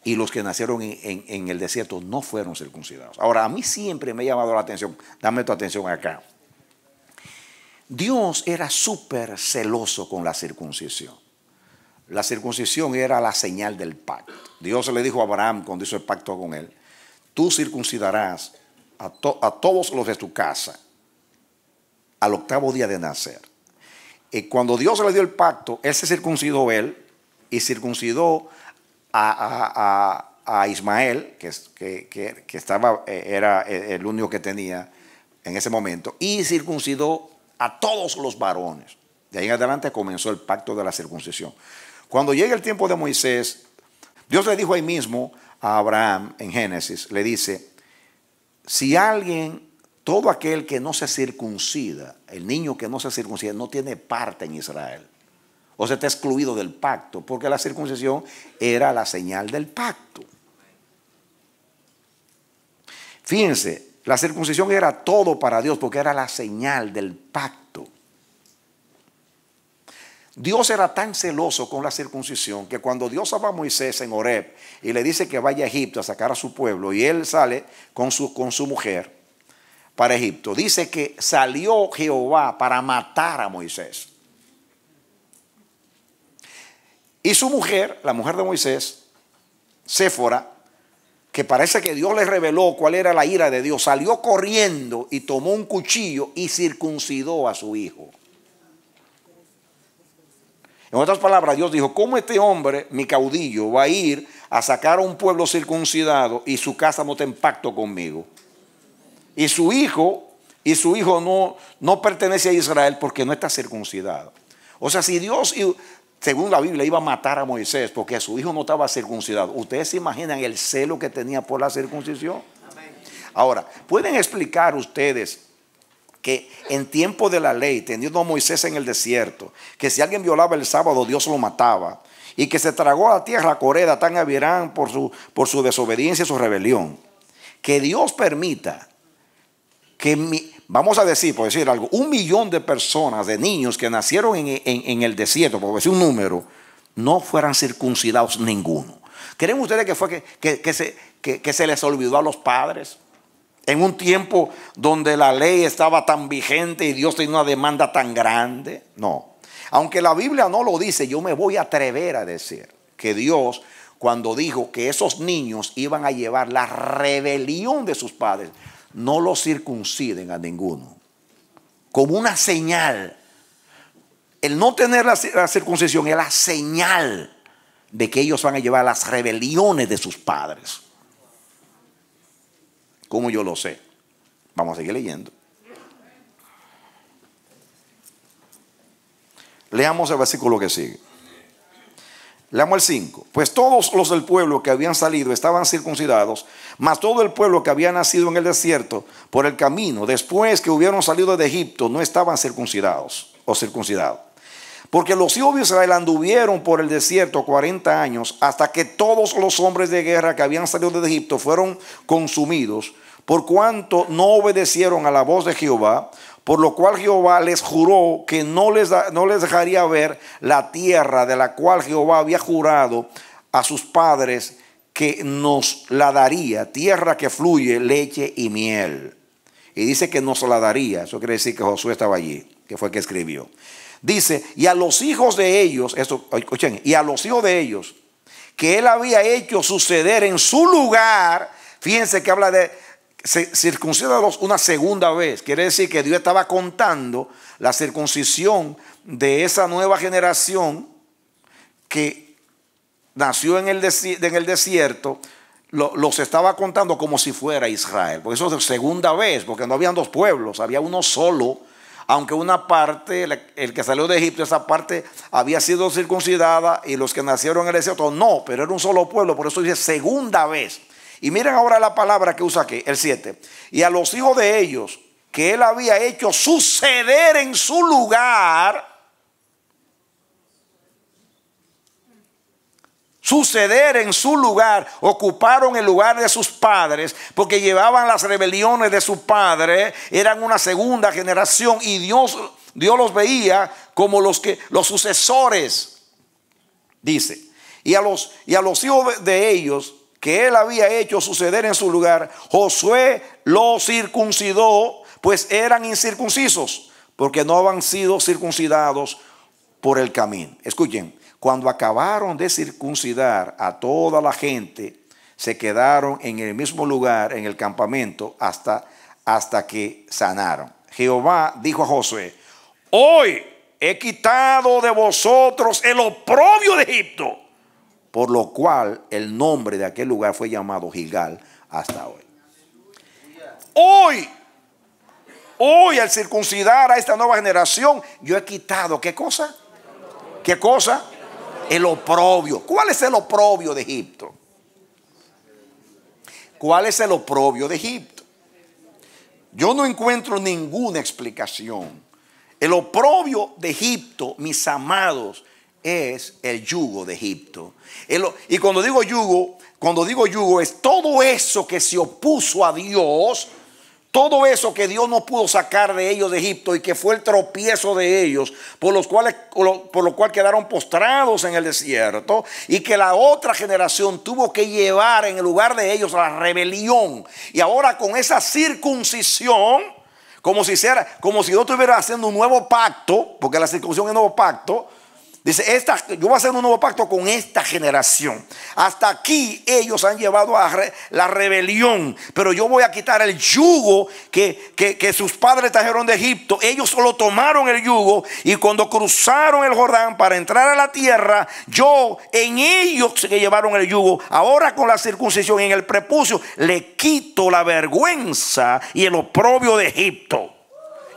y los que nacieron en el desierto no fueron circuncidados. Ahora, a mí siempre me ha llamado la atención, dame tu atención acá. Dios era súper celoso con la circuncisión. La circuncisión era la señal del pacto. Dios le dijo a Abraham cuando hizo el pacto con él: tú circuncidarás a todos los de tu casa al octavo día de nacer. Y cuando Dios le dio el pacto, él se circuncidó y circuncidó a Ismael, que era el único que tenía en ese momento, y circuncidó a todos los varones. De ahí en adelante comenzó el pacto de la circuncisión. Cuando llega el tiempo de Moisés, Dios le dijo ahí mismo a Abraham en Génesis, le dice: si alguien, todo aquel que no se circuncida, el niño que no se circuncida, no tiene parte en Israel. O sea, está excluido del pacto, porque la circuncisión era la señal del pacto. Fíjense, la circuncisión era todo para Dios porque era la señal del pacto. Dios era tan celoso con la circuncisión que cuando Dios habla a Moisés en Horeb y le dice que vaya a Egipto a sacar a su pueblo, y él sale con su mujer para Egipto, dice que salió Jehová para matar a Moisés. Y su mujer, la mujer de Moisés, Séfora, que parece que Dios le reveló cuál era la ira de Dios, salió corriendo y tomó un cuchillo y circuncidó a su hijo. En otras palabras, Dios dijo: ¿cómo este hombre, mi caudillo, va a ir a sacar a un pueblo circuncidado y su casa no está en pacto conmigo? Y su hijo no pertenece a Israel porque no está circuncidado. O sea, si Dios, según la Biblia, iba a matar a Moisés porque su hijo no estaba circuncidado, ¿ustedes se imaginan el celo que tenía por la circuncisión? Amén. Ahora, ¿pueden explicar ustedes que en tiempo de la ley, teniendo a Moisés en el desierto, que si alguien violaba el sábado, Dios lo mataba, y que se tragó a la tierra Coré, Datán y Abirán por su desobediencia y su rebelión? Que Dios permita que vamos a decir, por decir algo, 1 millón de personas, de niños que nacieron en el desierto, por decir un número, no fueran circuncidados ninguno. ¿Creen ustedes que fue que se les olvidó a los padres? En un tiempo donde la ley estaba tan vigente y Dios tenía una demanda tan grande. No. Aunque la Biblia no lo dice, yo me voy a atrever a decir que Dios, cuando dijo que esos niños iban a llevar la rebelión de sus padres, no los circunciden a ninguno. Como una señal. El no tener la circuncisión es la señal de que ellos van a llevar las rebeliones de sus padres. ¿Cómo yo lo sé? Vamos a seguir leyendo. Leamos el versículo que sigue. Leamos el 5. Pues todos los del pueblo que habían salido estaban circuncidados, mas todo el pueblo que había nacido en el desierto por el camino, después que hubieron salido de Egipto, no estaban circuncidados o circuncidados. Porque los hijos de Israel anduvieron por el desierto 40 años hasta que todos los hombres de guerra que habían salido de Egipto fueron consumidos, por cuanto no obedecieron a la voz de Jehová, por lo cual Jehová les juró que no les dejaría ver la tierra de la cual Jehová había jurado a sus padres que nos la daría, tierra que fluye leche y miel. Y dice que nos la daría, eso quiere decir que Josué estaba allí, que fue el que escribió. Dice, y a los hijos de ellos, escuchen, y a los hijos de ellos, que él había hecho suceder en su lugar, fíjense que habla de circuncidados una segunda vez. Quiere decir que Dios estaba contando la circuncisión de esa nueva generación que nació en el desierto. Los estaba contando como si fuera Israel. Por eso es de segunda vez, porque no habían dos pueblos, había uno solo. Aunque una parte, el que salió de Egipto, esa parte había sido circuncidada y los que nacieron en el desierto no, pero era un solo pueblo, por eso dice segunda vez. Y miren ahora la palabra que usa aquí, el 7. Y a los hijos de ellos, que él había hecho suceder en su lugar, ocuparon el lugar de sus padres, porque llevaban las rebeliones de su padre, eran una segunda generación, y Dios los veía como los sucesores, dice. Y a los hijos de ellos, que él había hecho suceder en su lugar, Josué los circuncidó, pues eran incircuncisos, porque no habían sido circuncidados por el camino. Escuchen, cuando acabaron de circuncidar a toda la gente, se quedaron en el mismo lugar, en el campamento, hasta que sanaron. Jehová dijo a Josué, hoy he quitado de vosotros el oprobio de Egipto, por lo cual el nombre de aquel lugar fue llamado Gilgal hasta hoy. Hoy al circuncidar a esta nueva generación, yo he quitado, ¿qué cosa? ¿Qué cosa? El oprobio. ¿Cuál es el oprobio de Egipto? ¿Cuál es el oprobio de Egipto? Yo no encuentro ninguna explicación. El oprobio de Egipto, mis amados, es el yugo de Egipto. Y cuando digo yugo es todo eso que se opuso a Dios, todo eso que Dios no pudo sacar de ellos de Egipto y que fue el tropiezo de ellos, por lo cual quedaron postrados en el desierto, y que la otra generación tuvo que llevar en el lugar de ellos la rebelión. Y ahora con esa circuncisión, como si Dios estuviera haciendo un nuevo pacto, porque la circuncisión es un nuevo pacto. Dice, yo voy a hacer un nuevo pacto con esta generación. Hasta aquí ellos han llevado a la rebelión, pero yo voy a quitar el yugo que sus padres trajeron de Egipto. Ellos solo tomaron el yugo, y cuando cruzaron el Jordán para entrar a la tierra, yo en ellos que llevaron el yugo, ahora con la circuncisión en el prepucio, le quito la vergüenza y el oprobio de Egipto.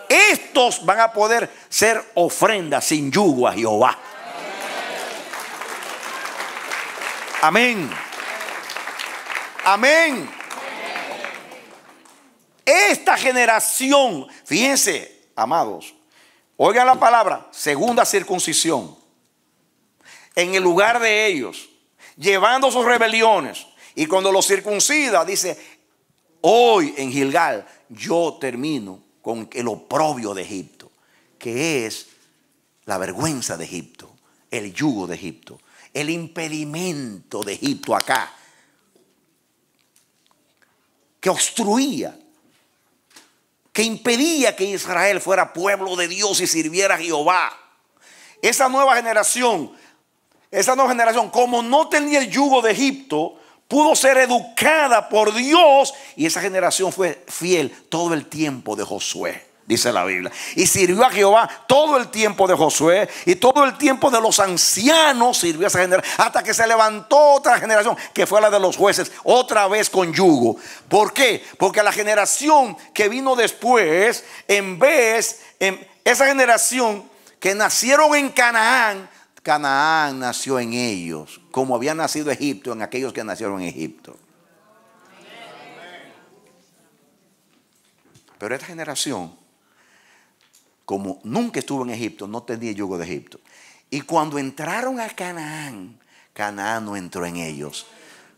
Estos van a poder ser ofrendas sin yugo a Jehová. Amén. Amén. Esta generación, fíjense, amados, oigan la palabra, segunda circuncisión, en el lugar de ellos, llevando sus rebeliones. Y cuando los circuncida, dice, hoy en Gilgal yo termino con el oprobio de Egipto, que es la vergüenza de Egipto, el yugo de Egipto, el impedimento de Egipto acá, que obstruía, que impedía que Israel fuera pueblo de Dios y sirviera a Jehová. Esa nueva generación, como no tenía el yugo de Egipto, pudo ser educada por Dios, y esa generación fue fiel todo el tiempo de Josué, dice la Biblia, y sirvió a Jehová todo el tiempo de Josué, y todo el tiempo de los ancianos sirvió a esa generación, hasta que se levantó otra generación, que fue la de los jueces, otra vez con yugo. ¿Por qué? Porque la generación que vino después, esa generación que nacieron en Canaán, Canaán nació en ellos, como había nacido Egipto en aquellos que nacieron en Egipto. Pero esta generación, como nunca estuvo en Egipto, no tenía yugo de Egipto. Y cuando entraron a Canaán, Canaán no entró en ellos,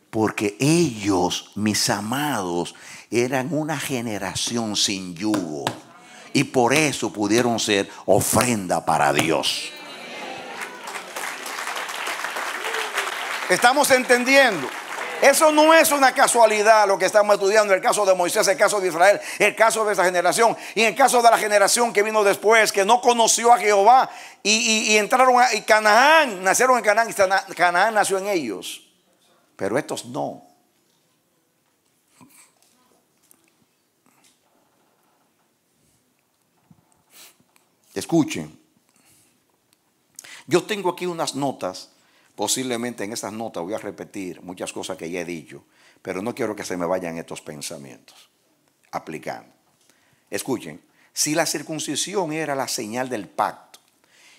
porque ellos, mis amados, eran una generación sin yugo, y por eso pudieron ser ofrenda para Dios. ¿Estamos entendiendo? Eso no es una casualidad lo que estamos estudiando. El caso de Moisés, el caso de Israel, el caso de esa generación, y el caso de la generación que vino después, que no conoció a Jehová y entraron a Canaán, nacieron en Canaán, y Canaán nació en ellos, pero estos no. Escuchen, yo tengo aquí unas notas. Posiblemente en esas notas voy a repetir muchas cosas que ya he dicho, pero no quiero que se me vayan estos pensamientos. Aplicando. Escuchen, si la circuncisión era la señal del pacto,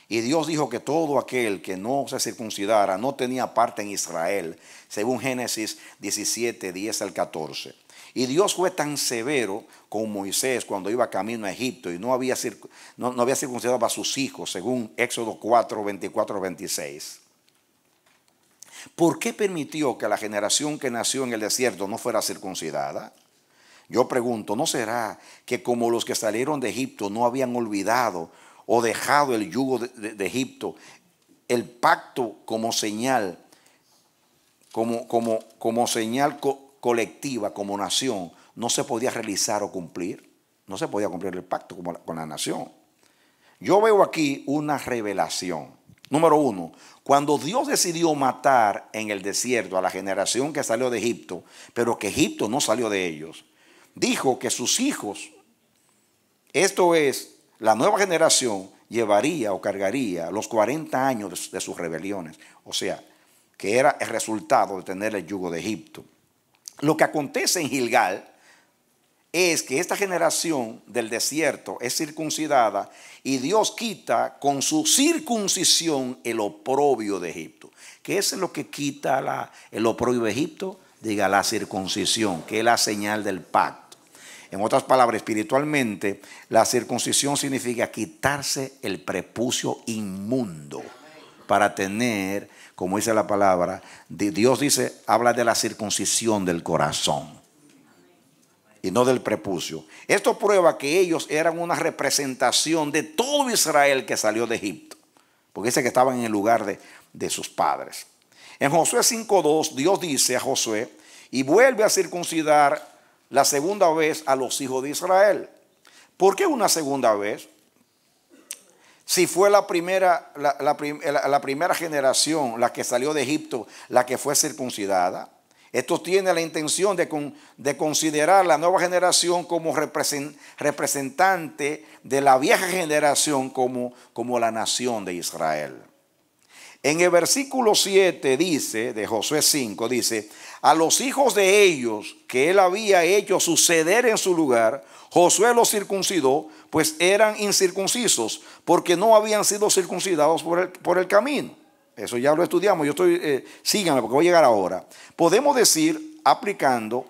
y Dios dijo que todo aquel que no se circuncidara no tenía parte en Israel, según Génesis 17, 10 al 14. Y Dios fue tan severo con Moisés cuando iba camino a Egipto y no había circuncidado a sus hijos, según Éxodo 4, 24, 26. ¿Por qué permitió que la generación que nació en el desierto no fuera circuncidada? Yo pregunto, ¿no será que como los que salieron de Egipto no habían olvidado o dejado el yugo de Egipto, el pacto como señal, como señal colectiva, como nación, no se podía realizar o cumplir? No se podía cumplir el pacto con la nación. Yo veo aquí una revelación. Número uno, cuando Dios decidió matar en el desierto a la generación que salió de Egipto, pero que Egipto no salió de ellos, dijo que sus hijos, esto es, la nueva generación, llevaría o cargaría los 40 años de sus rebeliones. O sea, que era el resultado de tener el yugo de Egipto. Lo que acontece en Gilgal es que esta generación del desierto es circuncidada y Dios quita con su circuncisión el oprobio de Egipto. ¿Qué es lo que quita el oprobio de Egipto? Diga, la circuncisión, que es la señal del pacto. En otras palabras, espiritualmente, la circuncisión significa quitarse el prepucio inmundo para tener, como dice la palabra, Dios dice, habla de la circuncisión del corazón y no del prepucio. Esto prueba que ellos eran una representación de todo Israel que salió de Egipto, porque dice que estaban en el lugar de sus padres. En Josué 5:2 Dios dice a Josué, y vuelve a circuncidar la segunda vez a los hijos de Israel. ¿Por qué una segunda vez? Si fue la primera generación, la que salió de Egipto, la que fue circuncidada. Esto tiene la intención de considerar la nueva generación como representante de la vieja generación como la nación de Israel. En el versículo 7 dice, de Josué 5, dice, a los hijos de ellos que él había hecho suceder en su lugar, Josué los circuncidó, pues eran incircuncisos, porque no habían sido circuncidados por el camino. Eso ya lo estudiamos. Síganme porque voy a llegar ahora. Podemos decir, aplicando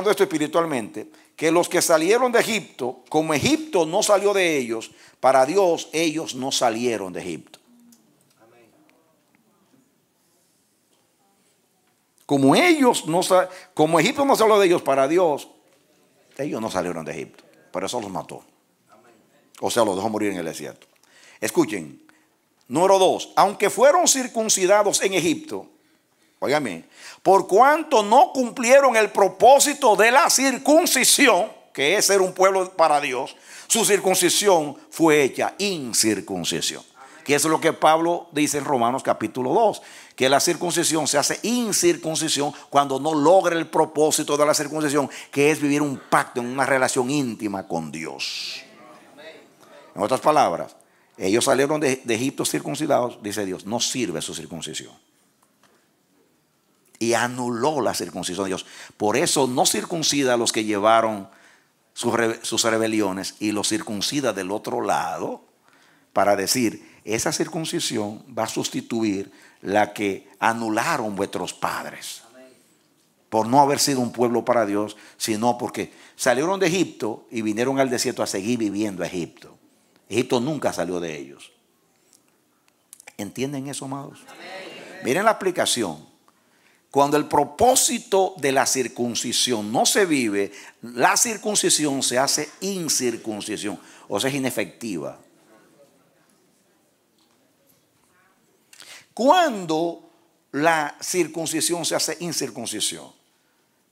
esto espiritualmente, que los que salieron de Egipto, como Egipto no salió de ellos, para Dios ellos no salieron de Egipto. Como Egipto no salió de ellos, para Dios Ellos no salieron de Egipto, por eso los mató. O sea, los dejó morir en el desierto. Escuchen, número 2, aunque fueron circuncidados en Egipto, óigame, por cuanto no cumplieron el propósito de la circuncisión, que es ser un pueblo para Dios, su circuncisión fue hecha incircuncisión. Que es lo que Pablo dice en Romanos capítulo 2, que la circuncisión se hace incircuncisión cuando no logra el propósito de la circuncisión, que es vivir un pacto en una relación íntima con Dios. En otras palabras, ellos salieron de Egipto circuncidados, dice Dios, no sirve su circuncisión. Y anuló la circuncisión de Dios. Por eso no circuncida a los que llevaron sus rebeliones y los circuncida del otro lado para decir, esa circuncisión va a sustituir la que anularon vuestros padres. Por no haber sido un pueblo para Dios, sino porque salieron de Egipto y vinieron al desierto a seguir viviendo a Egipto. Egipto nunca salió de ellos. ¿Entienden eso, amados? Miren la aplicación. Cuando el propósito de la circuncisión no se vive, la circuncisión se hace incircuncisión, o sea, es inefectiva. Cuando la circuncisión se hace incircuncisión,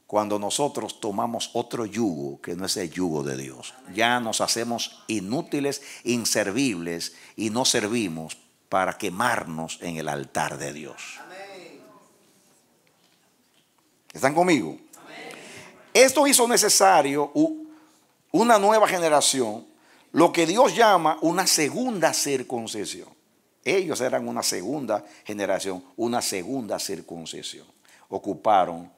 cuando nosotros tomamos otro yugo que no es el yugo de Dios, ya nos hacemos inútiles, inservibles y no servimos para quemarnos en el altar de Dios. ¿Están conmigo? Esto hizo necesario una nueva generación, lo que Dios llama una segunda circuncisión. Ellos eran una segunda generación, una segunda circuncisión. Ocuparon,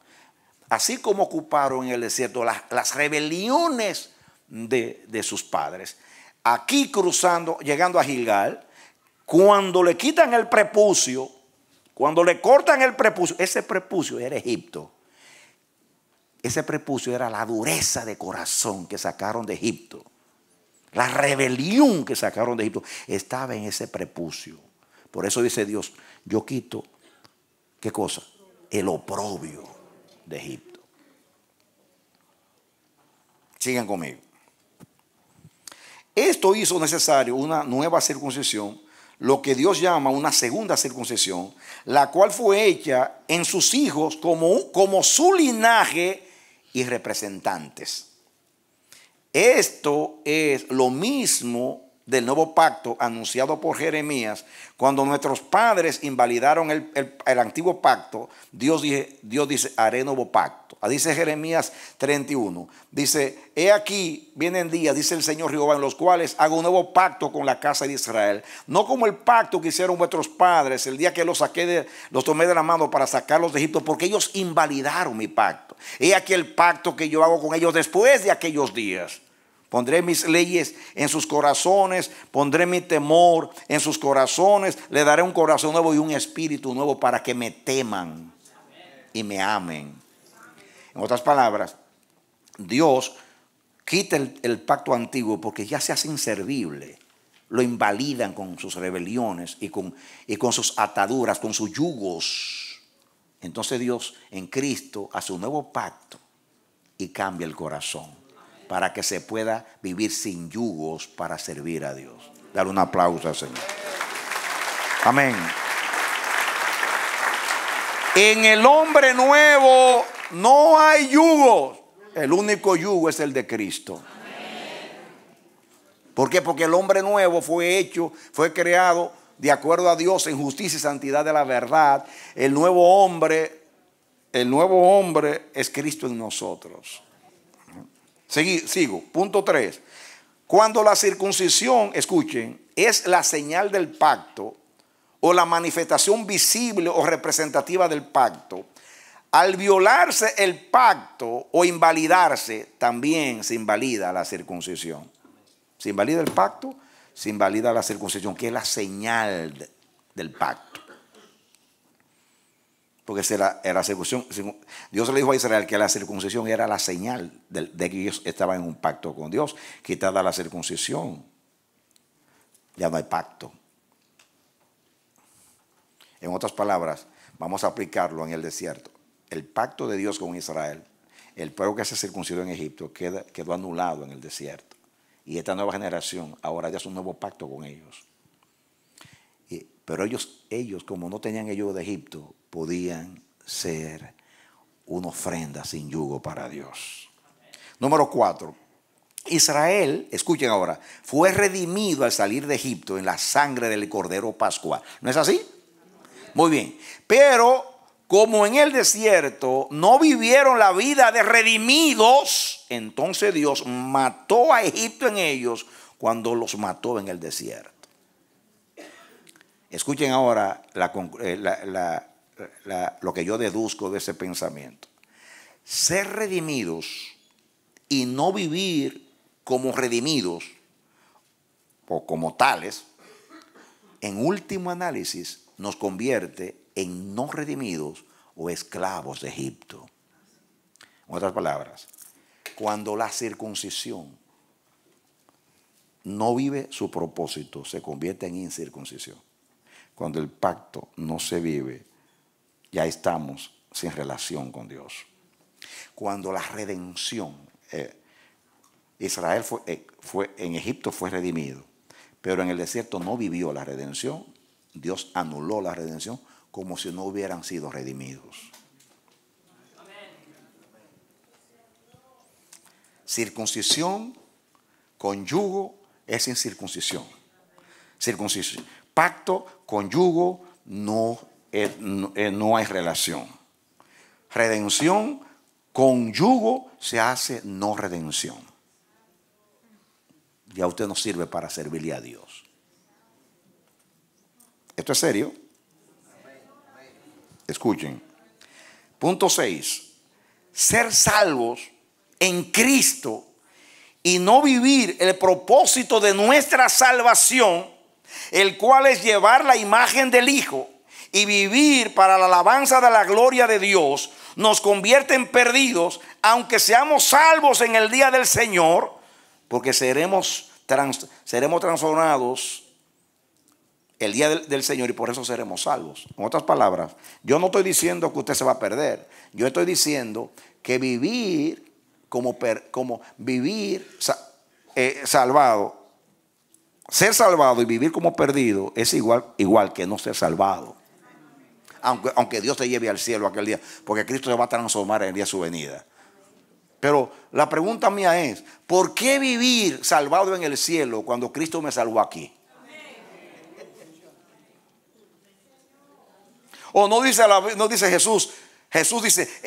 así como ocuparon en el desierto las rebeliones de sus padres. Aquí cruzando, llegando a Gilgal, cuando le quitan el prepucio, cuando le cortan el prepucio, ese prepucio era Egipto. Ese prepucio era la dureza de corazón que sacaron de Egipto. La rebelión que sacaron de Egipto estaba en ese prepucio. Por eso dice Dios, yo quito, ¿qué cosa? El oprobio de Egipto. Sigan conmigo. Esto hizo necesario una nueva circuncisión, lo que Dios llama una segunda circuncisión, la cual fue hecha en sus hijos como su linaje y representantes. Esto es lo mismo del nuevo pacto anunciado por Jeremías. Cuando nuestros padres invalidaron el antiguo pacto, Dios dice, haré nuevo pacto. Dice Jeremías 31, dice, he aquí vienen días, dice el Señor Jehová, en los cuales hago un nuevo pacto con la casa de Israel, no como el pacto que hicieron vuestros padres el día que los tomé de la mano para sacarlos de Egipto, porque ellos invalidaron mi pacto. He aquí el pacto que yo hago con ellos después de aquellos días. Pondré mis leyes en sus corazones, pondré mi temor en sus corazones, le daré un corazón nuevo y un espíritu nuevo para que me teman y me amen. En otras palabras, Dios quita el pacto antiguo porque ya se hace inservible. Lo invalidan con sus rebeliones y con sus ataduras, con sus yugos. Entonces Dios en Cristo hace un nuevo pacto y cambia el corazón, para que se pueda vivir sin yugos para servir a Dios. Dale un aplauso al Señor. Amén. En el hombre nuevo no hay yugos. El único yugo es el de Cristo. ¿Por qué? Porque el hombre nuevo fue creado de acuerdo a Dios en justicia y santidad de la verdad. El nuevo hombre es Cristo en nosotros. Sigo. Punto 3. Cuando la circuncisión, escuchen, es la señal del pacto o la manifestación visible o representativa del pacto, al violarse el pacto o invalidarse, también se invalida la circuncisión. Se invalida el pacto, se invalida la circuncisión, que es la señal del pacto. Porque era circuncisión. Dios le dijo a Israel que la circuncisión era la señal de que ellos estaban en un pacto con Dios. Quitada la circuncisión, ya no hay pacto. En otras palabras, vamos a aplicarlo en el desierto. El pacto de Dios con Israel el pueblo que se circuncidó en Egipto quedó anulado en el desierto. Y esta nueva generación ahora ya es un nuevo pacto con ellos. Pero ellos, como no tenían el yugo de Egipto, podían ser una ofrenda sin yugo para Dios. Número 4. Israel, escuchen ahora, fue redimido al salir de Egipto en la sangre del Cordero Pascual. ¿No es así? Muy bien. Pero como en el desierto no vivieron la vida de redimidos, entonces Dios mató a Egipto en ellos cuando los mató en el desierto. Escuchen ahora lo que yo deduzco de ese pensamiento. Ser redimidos y no vivir como redimidos o como tales, en último análisis nos convierte en no redimidos o esclavos de Egipto. En otras palabras, cuando la circuncisión no vive su propósito, se convierte en incircuncisión. Cuando el pacto no se vive, ya estamos sin relación con Dios. Cuando la redención, Israel en Egipto fue redimido, pero en el desierto no vivió la redención. Dios anuló la redención como si no hubieran sido redimidos. Circuncisión con yugo es incircuncisión. Circuncisión. Pacto con yugo no hay relación. Redención con yugo se hace no redención. Ya usted no sirve para servirle a Dios. Esto es serio. Escuchen. Punto 6. Ser salvos en Cristo y no vivir el propósito de nuestra salvación, el cual es llevar la imagen del Hijo y vivir para la alabanza de la gloria de Dios, nos convierte en perdidos, aunque seamos salvos en el día del Señor, porque seremos transformados el día del Señor y por eso seremos salvos. En otras palabras, yo no estoy diciendo que usted se va a perder. Yo estoy diciendo que vivir salvado, ser salvado y vivir como perdido es igual que no ser salvado. Aunque Dios te lleve al cielo aquel día, porque Cristo se va a transformar en el día de su venida. Pero la pregunta mía es, ¿por qué vivir salvado en el cielo cuando Cristo me salvó aquí? O no dice Jesús. Jesús dice,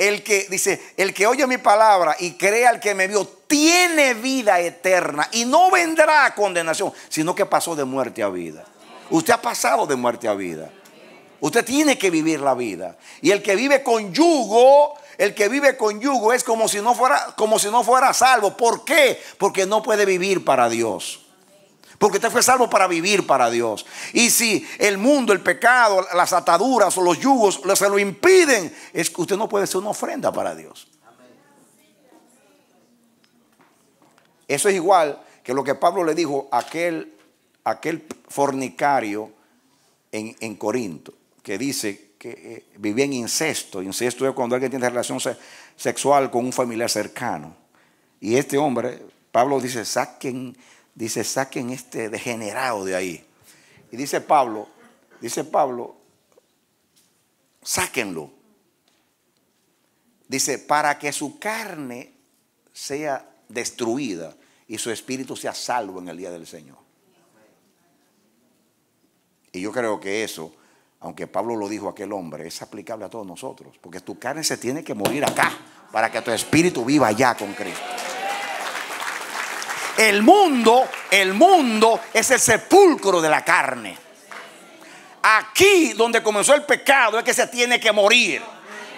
el que oye mi palabra y cree al que me vio, tiene vida eterna y no vendrá a condenación, sino que pasó de muerte a vida. Usted ha pasado de muerte a vida. Usted tiene que vivir la vida. Y el que vive con yugo es como si no fuera salvo. ¿Por qué? Porque no puede vivir para Dios. Porque usted fue salvo para vivir para Dios. Y si el mundo, el pecado, las ataduras o los yugos se lo impiden, es que usted no puede ser una ofrenda para Dios. Eso es igual que lo que Pablo le dijo a aquel fornicario en Corinto, que dice que vivía en incesto. Incesto es cuando alguien tiene relación sexual con un familiar cercano. Y este hombre, Pablo dice, saquen este degenerado de ahí. Y dice Pablo, sáquenlo. Dice, para que su carne sea destruida y su espíritu sea salvo en el día del Señor. Y yo creo que eso, aunque Pablo lo dijo a aquel hombre, es aplicable a todos nosotros. Porque tu carne se tiene que morir acá para que tu espíritu viva allá con Cristo. El mundo es el sepulcro de la carne. Aquí donde comenzó el pecado es que se tiene que morir.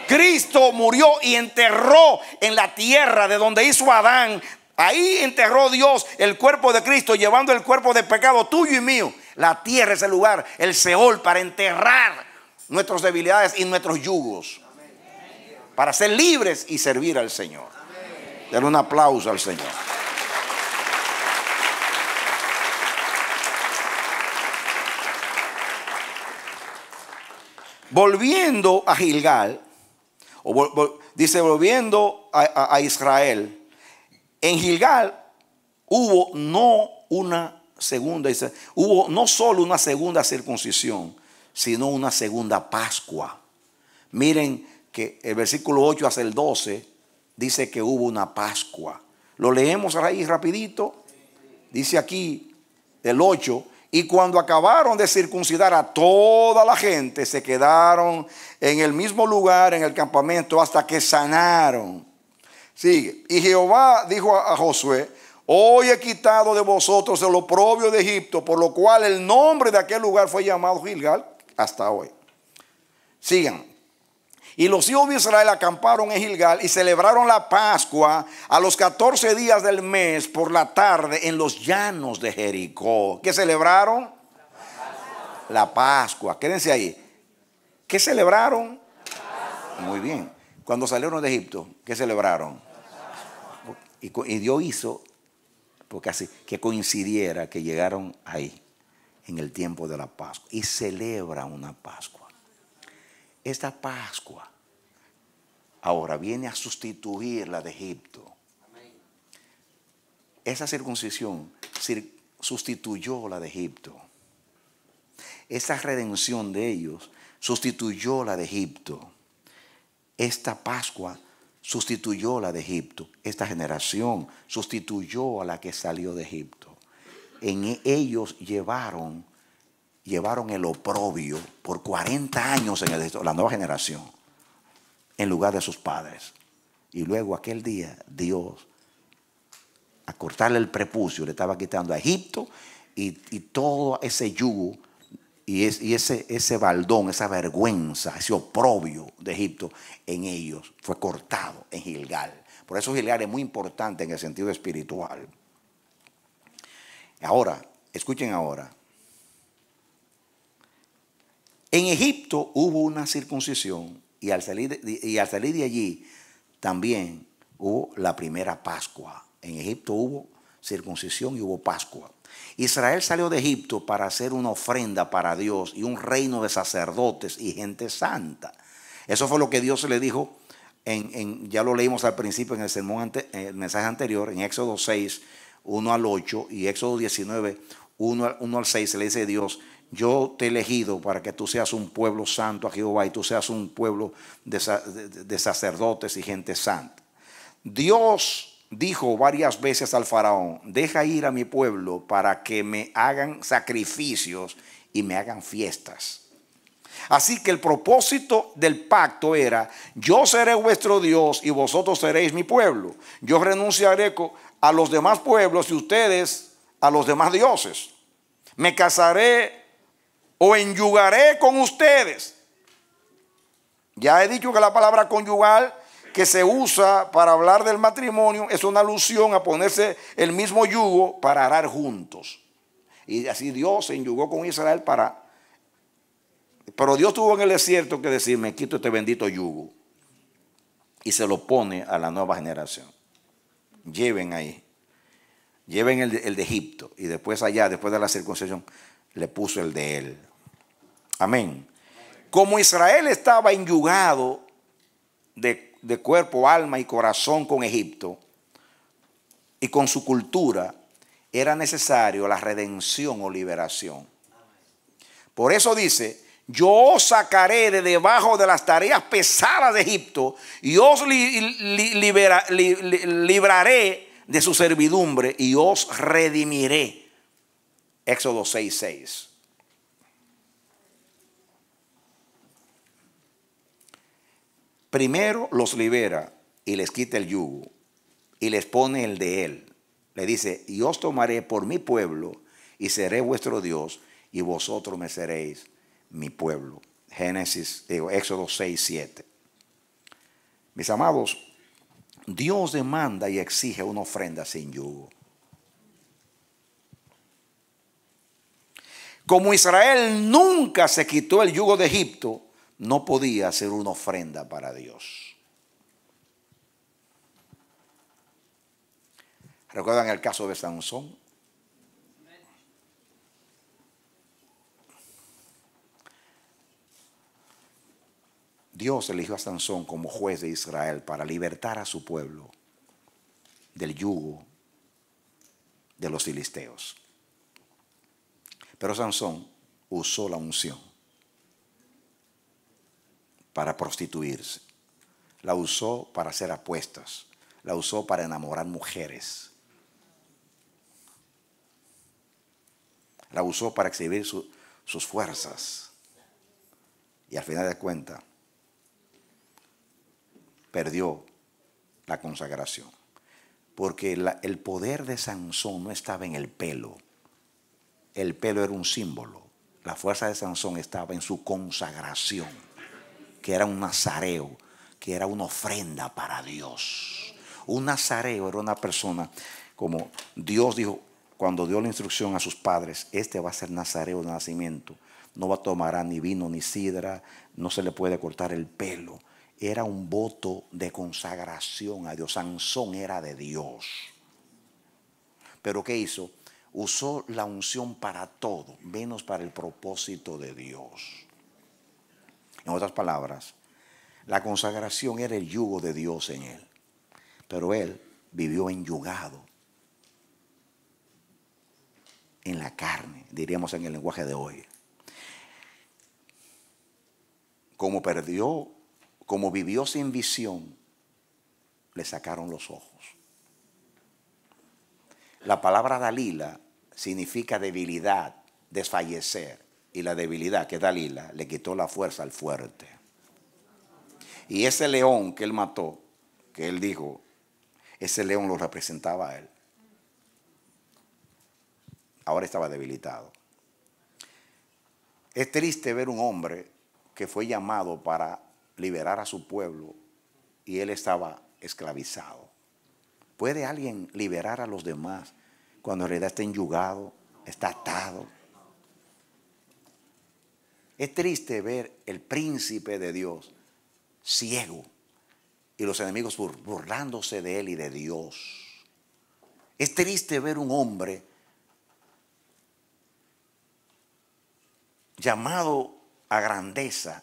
Cristo murió y enterró en la tierra de donde hizo Adán. Ahí enterró Dios el cuerpo de Cristo, llevando el cuerpo de pecado tuyo y mío. La tierra es el lugar, el Seol, para enterrar nuestras debilidades y nuestros yugos, para ser libres y servir al Señor. Denle un aplauso al Señor. Volviendo a Gilgal, dice, volviendo a Israel, en Gilgal hubo no solo una segunda circuncisión, sino una segunda Pascua. Miren que el versículo 8 hasta el 12 dice que hubo una Pascua. Lo leemos ahí rapidito. Dice aquí el 8, y cuando acabaron de circuncidar a toda la gente, se quedaron en el mismo lugar, en el campamento, hasta que sanaron. Sigue. Y Jehová dijo a Josué, hoy he quitado de vosotros el oprobio de Egipto, por lo cual el nombre de aquel lugar fue llamado Gilgal hasta hoy. Sigan. Y los hijos de Israel acamparon en Gilgal y celebraron la Pascua a los 14 días del mes por la tarde en los llanos de Jericó. ¿Qué celebraron? La Pascua. Quédense ahí. ¿Qué celebraron? Muy bien. Cuando salieron de Egipto, ¿qué celebraron? Y Dios hizo, porque así, que coincidiera que llegaron ahí en el tiempo de la Pascua. Y celebran una Pascua. Esta Pascua ahora viene a sustituir la de Egipto. Esa circuncisión sustituyó la de Egipto. Esa redención de ellos sustituyó la de Egipto. Esta Pascua sustituyó la de Egipto. Esta generación sustituyó a la que salió de Egipto. En ellos llevaron el oprobio por 40 años en la nueva generación, en lugar de sus padres. Y luego aquel día Dios, a cortarle el prepucio, le estaba quitando a Egipto y todo ese yugo y ese baldón, esa vergüenza, ese oprobio de Egipto en ellos fue cortado en Gilgal. Por eso Gilgal es muy importante en el sentido espiritual. Ahora, escuchen ahora. En Egipto hubo una circuncisión y al salir de allí también hubo la primera Pascua. En Egipto hubo circuncisión y hubo Pascua. Israel salió de Egipto para hacer una ofrenda para Dios y un reino de sacerdotes y gente santa. Eso fue lo que Dios le dijo, ya lo leímos al principio en el sermón, el mensaje anterior, en Éxodo 6, 1 al 8 y Éxodo 19, 1 al 6, se le dice a Dios, yo te he elegido para que tú seas un pueblo santo a Jehová y tú seas un pueblo de sacerdotes y gente santa. Dios dijo varias veces al faraón, deja ir a mi pueblo para que me hagan sacrificios y me hagan fiestas. Así que el propósito del pacto era, yo seré vuestro Dios y vosotros seréis mi pueblo. Yo renunciaré a los demás pueblos y ustedes a los demás dioses. Me casaré o enyugaré con ustedes. Ya he dicho que la palabra conyugal que se usa para hablar del matrimonio es una alusión a ponerse el mismo yugo para arar juntos. Y así Dios se enyugó con Israel pero Dios tuvo en el desierto que decir, me quito este bendito yugo. Y se lo pone a la nueva generación. Lleven ahí. Lleven el de Egipto. Y después allá, después de la circuncisión, le puso el de él. Amén. Como Israel estaba enyugado de cuerpo, alma y corazón con Egipto y con su cultura, era necesario la redención o liberación. Por eso dice, yo os sacaré de debajo de las tareas pesadas de Egipto y os libraré de su servidumbre y os redimiré. Éxodo 6:6. Primero los libera y les quita el yugo y les pone el de él. Le dice, y os tomaré por mi pueblo y seré vuestro Dios y vosotros me seréis mi pueblo. Éxodo 6:7. Mis amados, Dios demanda y exige una ofrenda sin yugo. Como Israel nunca se quitó el yugo de Egipto, no podía hacer una ofrenda para Dios. ¿Recuerdan el caso de Sansón? Dios eligió a Sansón como juez de Israel para libertar a su pueblo del yugo de los filisteos. Pero Sansón usó la unción para prostituirse, la usó para hacer apuestas, la usó para enamorar mujeres, la usó para exhibir sus fuerzas, y al final de cuentas perdió la consagración, porque el poder de Sansón no estaba en el pelo. El pelo era un símbolo. La fuerza de Sansón estaba en su consagración, que era un nazareo, que era una ofrenda para Dios. Un nazareo era una persona, como Dios dijo cuando dio la instrucción a sus padres: este va a ser nazareo de nacimiento, no va a tomar ni vino ni sidra, no se le puede cortar el pelo. Era un voto de consagración a Dios. Sansón era de Dios. Pero ¿qué hizo? Usó la unción para todo, menos para el propósito de Dios. En otras palabras, la consagración era el yugo de Dios en él. Pero él vivió enyugado en la carne, diríamos en el lenguaje de hoy. Como vivió sin visión, le sacaron los ojos. La palabra Dalila significa debilidad, desfallecer. Y la debilidad, que es Dalila, le quitó la fuerza al fuerte. Y ese león que él mató, que él dijo, ese león lo representaba a él. Ahora estaba debilitado. Es triste ver un hombre que fue llamado para liberar a su pueblo y él estaba esclavizado. ¿Puede alguien liberar a los demás cuando en realidad está enyugado, está atado? Es triste ver el príncipe de Dios ciego y los enemigos burlándose de él y de Dios. Es triste ver un hombre llamado a grandeza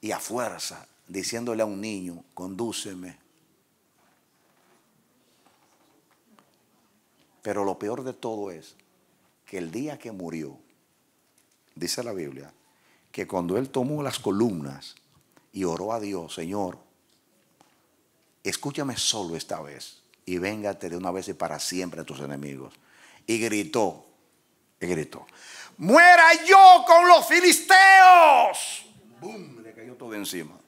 y a fuerza, diciéndole a un niño: condúceme. Pero lo peor de todo es que el día que murió, dice la Biblia, que cuando él tomó las columnas y oró a Dios: Señor, escúchame solo esta vez y véngate de una vez y para siempre a tus enemigos. Y gritó, muera yo con los filisteos. ¡Bum! Le cayó todo encima.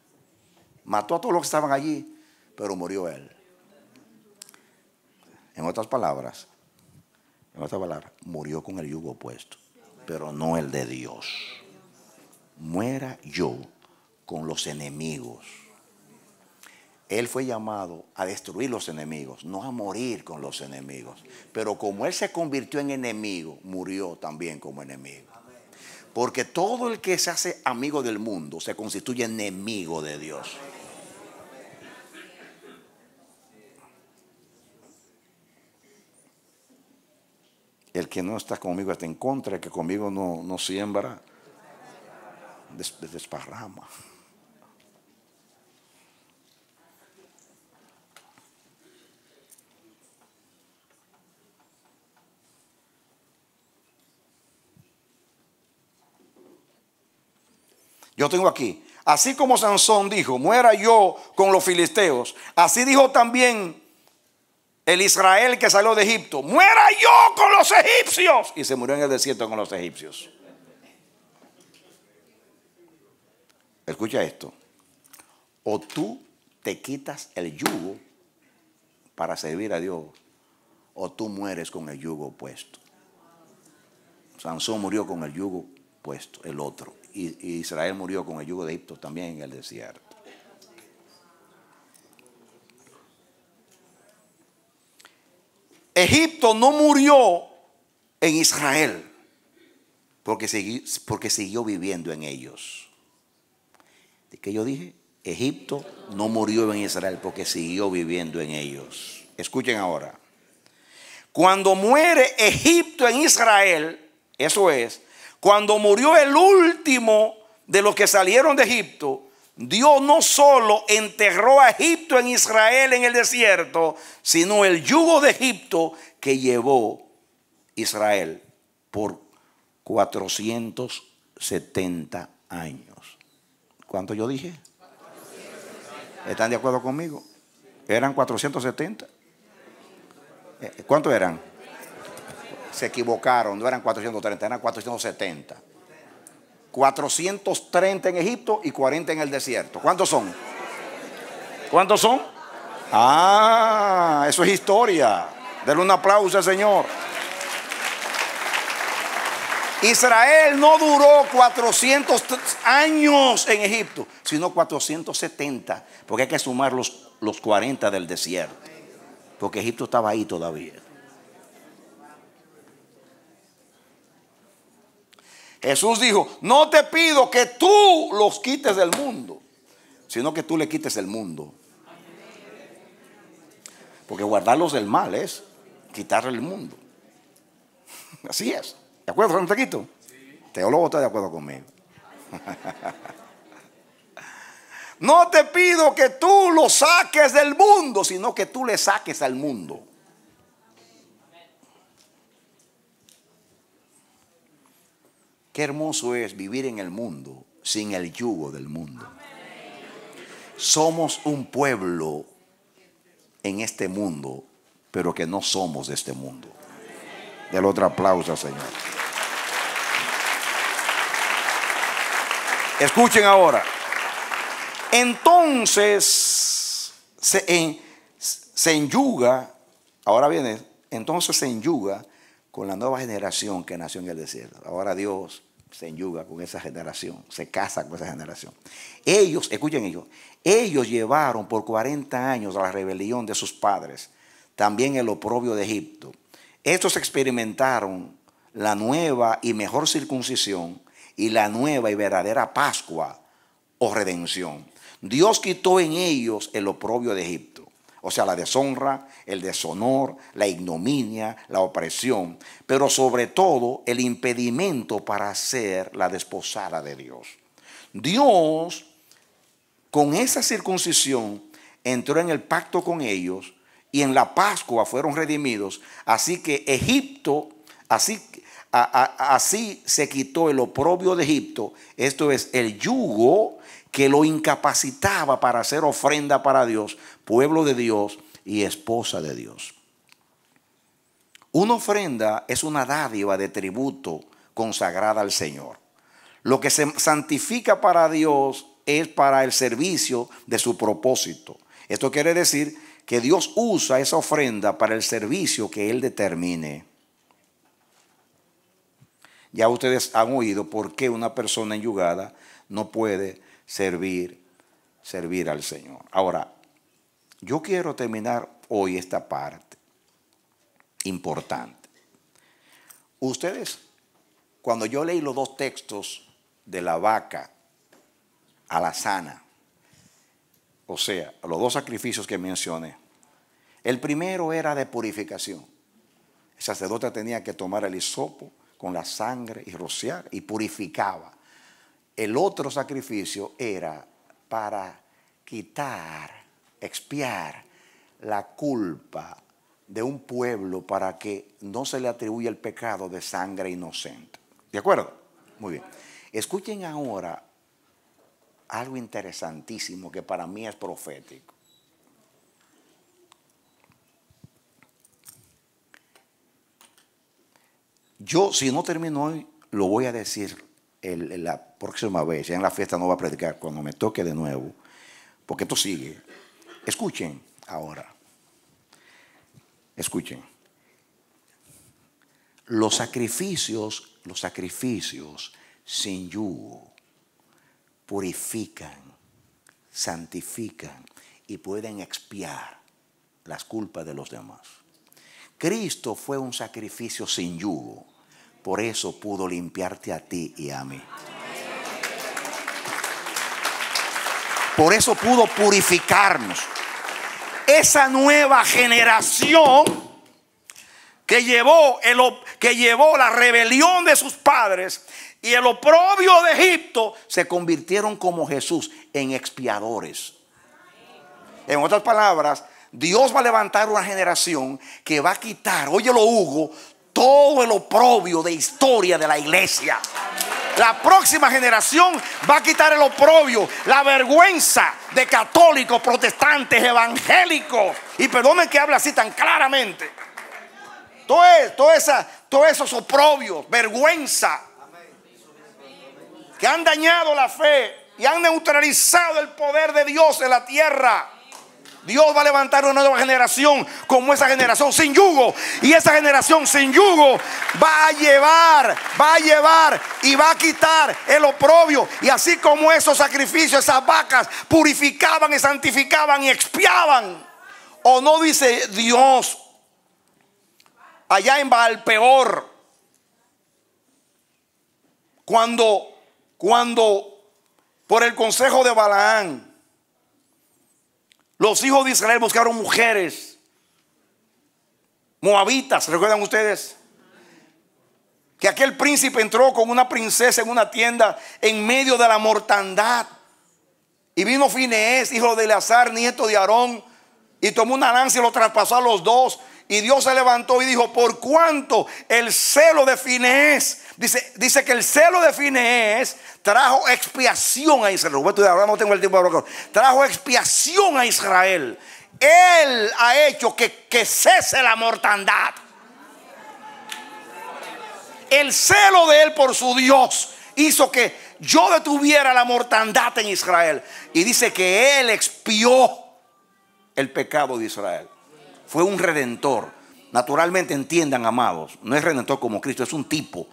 Mató a todos los que estaban allí, pero murió él. En otras palabras, murió con el yugo puesto, pero no el de Dios. Muera yo con los enemigos. Él fue llamado a destruir los enemigos, no a morir con los enemigos. Pero como él se convirtió en enemigo, murió también como enemigo. Porque todo el que se hace amigo del mundo se constituye enemigo de Dios. El que no está conmigo está en contra, el que conmigo no siembra, desparrama. Yo tengo aquí: así como Sansón dijo, muera yo con los filisteos, así dijo también el Israel que salió de Egipto, muera yo con los egipcios. Y se murió en el desierto con los egipcios. Escucha esto: o tú te quitas el yugo para servir a Dios, o tú mueres con el yugo puesto. Sansón murió con el yugo puesto, el otro. Y Israel murió con el yugo de Egipto también en el desierto. Egipto no murió en Israel porque siguió viviendo en ellos. ¿De qué yo dije? Egipto no murió en Israel porque siguió viviendo en ellos. Escuchen ahora: cuando muere Egipto en Israel, eso es, cuando murió el último de los que salieron de Egipto, Dios no solo enterró a Egipto en Israel en el desierto, sino el yugo de Egipto que llevó Israel por 470 años. ¿Cuánto yo dije? ¿Están de acuerdo conmigo? ¿Eran 470? ¿Cuántos eran? Se equivocaron, no eran 430, eran 470. 430 en Egipto y 40 en el desierto. ¿Cuántos son? ¿Cuántos son? Ah, eso es historia. Denle un aplauso al Señor. Israel no duró 400 años en Egipto, sino 470, porque hay que sumar los 40 del desierto, porque Egipto estaba ahí todavía. Jesús dijo, no te pido que tú los quites del mundo, sino que tú le quites el mundo. Porque guardarlos del mal es quitarle el mundo. Así es. ¿De acuerdo con un tequito? Teólogo está de acuerdo conmigo. No te pido que tú lo saques del mundo, sino que tú le saques al mundo. Qué hermoso es vivir en el mundo sin el yugo del mundo. Somos un pueblo en este mundo, pero que no somos de este mundo. Del otro aplauso, Señor. Escuchen ahora. Entonces se enyuga, ahora viene, entonces se enyuga con la nueva generación que nació en el desierto. Ahora Dios se enyuga con esa generación, se casa con esa generación. Ellos, escuchen ellos llevaron por 40 años la rebelión de sus padres, también el oprobio de Egipto. Estos experimentaron la nueva y mejor circuncisión y la nueva y verdadera Pascua o redención. Dios quitó en ellos el oprobio de Egipto, o sea, la deshonra, el deshonor, la ignominia, la opresión, pero sobre todo el impedimento para ser la desposada de Dios. Dios, con esa circuncisión, entró en el pacto con ellos y en la Pascua fueron redimidos. Así que Egipto, así se quitó el oprobio de Egipto, esto es el yugo que lo incapacitaba para hacer ofrenda para Dios, pueblo de Dios y esposa de Dios. Una ofrenda es una dádiva de tributo consagrada al Señor. Lo que se santifica para Dios es para el servicio de su propósito. Esto quiere decir que Dios usa esa ofrenda para el servicio que Él determine. Ya ustedes han oído por qué una persona enyugada no puede servir al Señor. Ahora, yo quiero terminar hoy esta parte importante. Ustedes, cuando yo leí los dos textos de la vaca alazana, o sea, los dos sacrificios que mencioné, el primero era de purificación. El sacerdote tenía que tomar el hisopo con la sangre y rociar y purificaba. El otro sacrificio era para quitar, expiar la culpa de un pueblo para que no se le atribuya el pecado de sangre inocente. ¿De acuerdo? Muy bien. Escuchen ahora algo interesantísimo que para mí es profético. Yo, si no termino hoy, lo voy a decir la próxima vez. Ya en la fiesta no voy a predicar cuando me toque de nuevo, porque esto sigue. Escuchen ahora. Escuchen. Los sacrificios sin yugo purifican, santifican y pueden expiar las culpas de los demás. Cristo fue un sacrificio sin yugo. Por eso pudo limpiarte a ti y a mí. Por eso pudo purificarnos. Esa nueva generación que llevó la rebelión de sus padres y el oprobio de Egipto, se convirtieron como Jesús en expiadores. En otras palabras, Dios va a levantar una generación que va a quitar, óyelo Hugo, todo el oprobio de historia de la iglesia. La próxima generación va a quitar el oprobio, la vergüenza de católicos, protestantes, evangélicos. Y perdonen que hable así tan claramente. Todos esos oprobios, vergüenza, que han dañado la fe y han neutralizado el poder de Dios en la tierra. Dios va a levantar una nueva generación como esa generación sin yugo. Y esa generación sin yugo va a llevar y va a quitar el oprobio. Y así como esos sacrificios, esas vacas purificaban y santificaban y expiaban. ¿O no dice Dios allá en Baal-peor, cuando por el consejo de Balaán los hijos de Israel buscaron mujeres moabitas? ¿Recuerdan ustedes? Que aquel príncipe entró con una princesa en una tienda en medio de la mortandad. Y vino Fineés, hijo de Eleazar, nieto de Aarón, y tomó una lanza y lo traspasó a los dos. Y Dios se levantó y dijo: por cuanto el celo de Fineés, dice que el celo de Fineés trajo expiación a Israel. Ahora no tengo el tiempo de hablar. Trajo expiación a Israel. Él ha hecho que cese la mortandad. El celo de él por su Dios hizo que yo detuviera la mortandad en Israel. Y dice que él expió el pecado de Israel. Fue un redentor. Naturalmente, entiendan, amados, no es redentor como Cristo, es un tipo.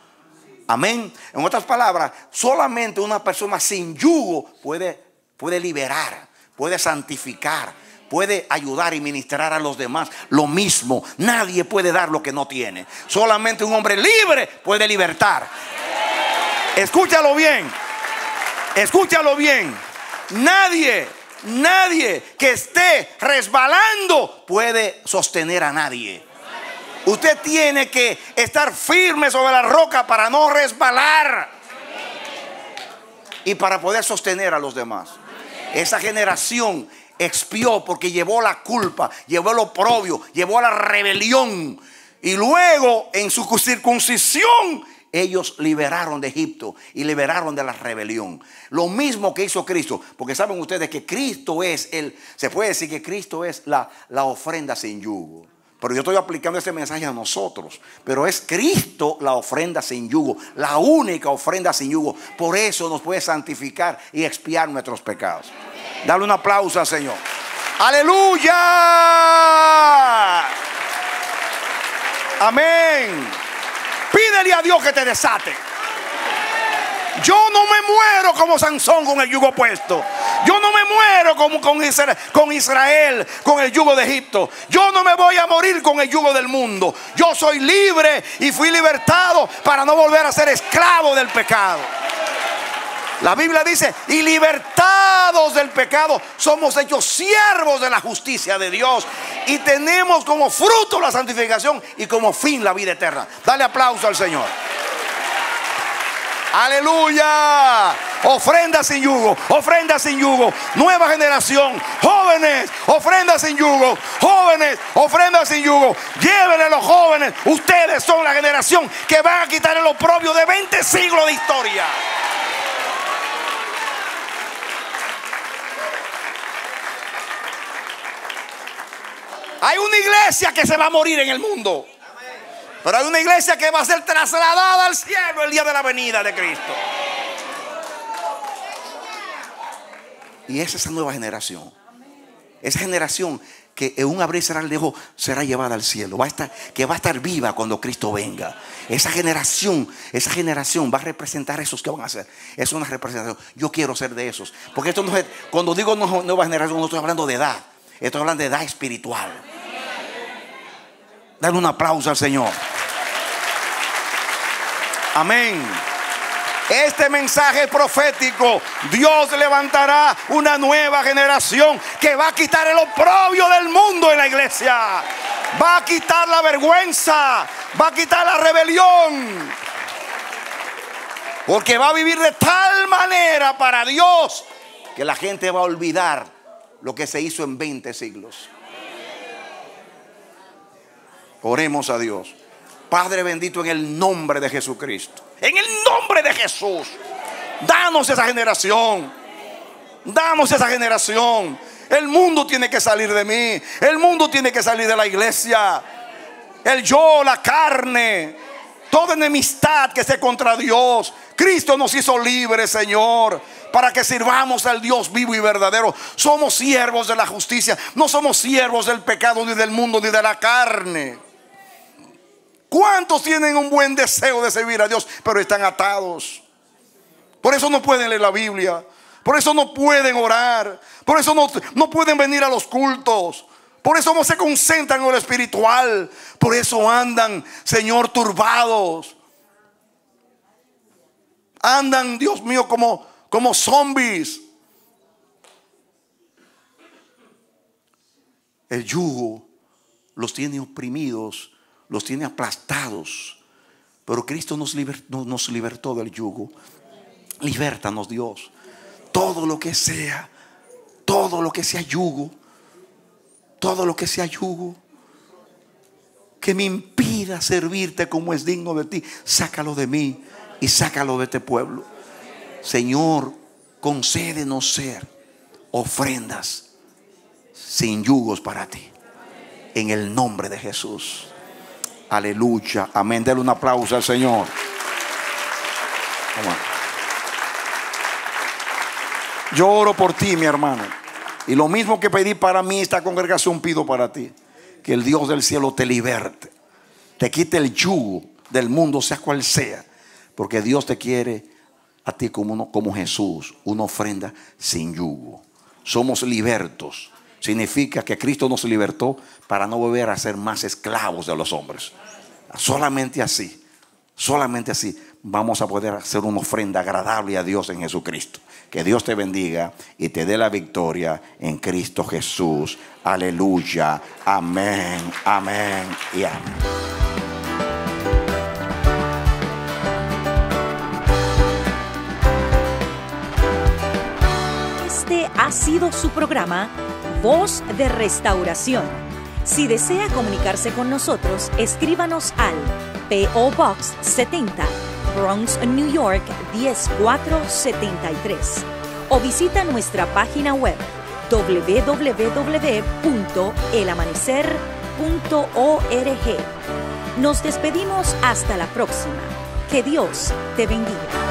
Amén. En otras palabras, solamente una persona sin yugo puede liberar, puede santificar, puede ayudar y ministrar a los demás. Lo mismo, nadie puede dar lo que no tiene. Solamente un hombre libre puede libertar. Escúchalo bien. Escúchalo bien. Nadie que esté resbalando puede sostener a nadie. Usted tiene que estar firme sobre la roca para no resbalar y para poder sostener a los demás. Esa generación expió porque llevó la culpa, llevó el oprobio, llevó la rebelión. Y luego en su circuncisión ellos liberaron de Egipto y liberaron de la rebelión. Lo mismo que hizo Cristo. Porque saben ustedes que Cristo es se puede decir que Cristo es la ofrenda sin yugo. Pero yo estoy aplicando ese mensaje a nosotros. Pero es Cristo la ofrenda sin yugo, la única ofrenda sin yugo. Por eso nos puede santificar y expiar nuestros pecados. Dale un aplauso al Señor. ¡Aleluya! Amén. Pídele a Dios que te desate. Yo no me muero como Sansón con el yugo puesto. Yo no me muero como con Israel con el yugo de Egipto. Yo no me voy a morir con el yugo del mundo. Yo soy libre y fui libertado para no volver a ser esclavo del pecado. La Biblia dice: y libertados del pecado somos hechos siervos de la justicia de Dios. Y tenemos como fruto la santificación y como fin la vida eterna. Dale aplauso al Señor. Aleluya. Ofrenda sin yugo, ofrenda sin yugo. Nueva generación, jóvenes, ofrenda sin yugo. Jóvenes, ofrenda sin yugo. Llévenle a los jóvenes. Ustedes son la generación que van a quitar el oprobio de 20 siglos de historia. Hay una iglesia que se va a morir en el mundo, pero hay una iglesia que va a ser trasladada al cielo el día de la venida de Cristo. Y es esa nueva generación. Esa generación que en un abrir y cerrar de ojos será llevada al cielo. Que va a estar viva cuando Cristo venga. Esa generación va a representar a esos que van a ser. Es una representación. Yo quiero ser de esos. Porque esto no es, cuando digo nueva generación, no estoy hablando de edad. Estoy hablando de edad espiritual. Dale un aplauso al Señor. Amén. Este mensaje profético, Dios levantará una nueva generación que va a quitar el oprobio del mundo en la iglesia. Va a quitar la vergüenza. Va a quitar la rebelión. Porque va a vivir de tal manera para Dios que la gente va a olvidar lo que se hizo en 20 siglos. Oremos a Dios. Padre bendito, en el nombre de Jesucristo, en el nombre de Jesús, danos esa generación. Danos esa generación. El mundo tiene que salir de mí. El mundo tiene que salir de la iglesia. El yo, la carne, toda enemistad que esté contra Dios. Cristo nos hizo libres, Señor, para que sirvamos al Dios vivo y verdadero. Somos siervos de la justicia. No somos siervos del pecado, ni del mundo, ni de la carne. ¿Cuántos tienen un buen deseo de servir a Dios, pero están atados? Por eso no pueden leer la Biblia. Por eso no pueden orar. Por eso no pueden venir a los cultos. Por eso no se concentran en lo espiritual. Por eso andan, Señor, turbados. Andan, Dios mío, como zombies. El yugo los tiene oprimidos, los tiene aplastados. Pero Cristo nos libertó del yugo. Libértanos, Dios. Todo lo que sea yugo, todo lo que sea yugo que me impida servirte como es digno de ti, sácalo de mí y sácalo de este pueblo. Señor, concédenos ser ofrendas sin yugos para ti, en el nombre de Jesús. Aleluya, amén. Denle un aplauso al Señor. Yo oro por ti, mi hermano, y lo mismo que pedí para mí, esta congregación, pido para ti. Que el Dios del cielo te liberte, te quite el yugo del mundo, sea cual sea, porque Dios te quiere a ti como Jesús, una ofrenda sin yugo. Somos libertos. Significa que Cristo nos libertó para no volver a ser más esclavos de los hombres. Solamente así vamos a poder hacer una ofrenda agradable a Dios en Jesucristo. Que Dios te bendiga y te dé la victoria en Cristo Jesús. Aleluya. Amén, amén y amén. Este ha sido su programa Voz de Restauración. Si desea comunicarse con nosotros, escríbanos al P.O. Box 70, Bronx, New York 10473, o visita nuestra página web www.elamanecer.org. Nos despedimos hasta la próxima. Que Dios te bendiga.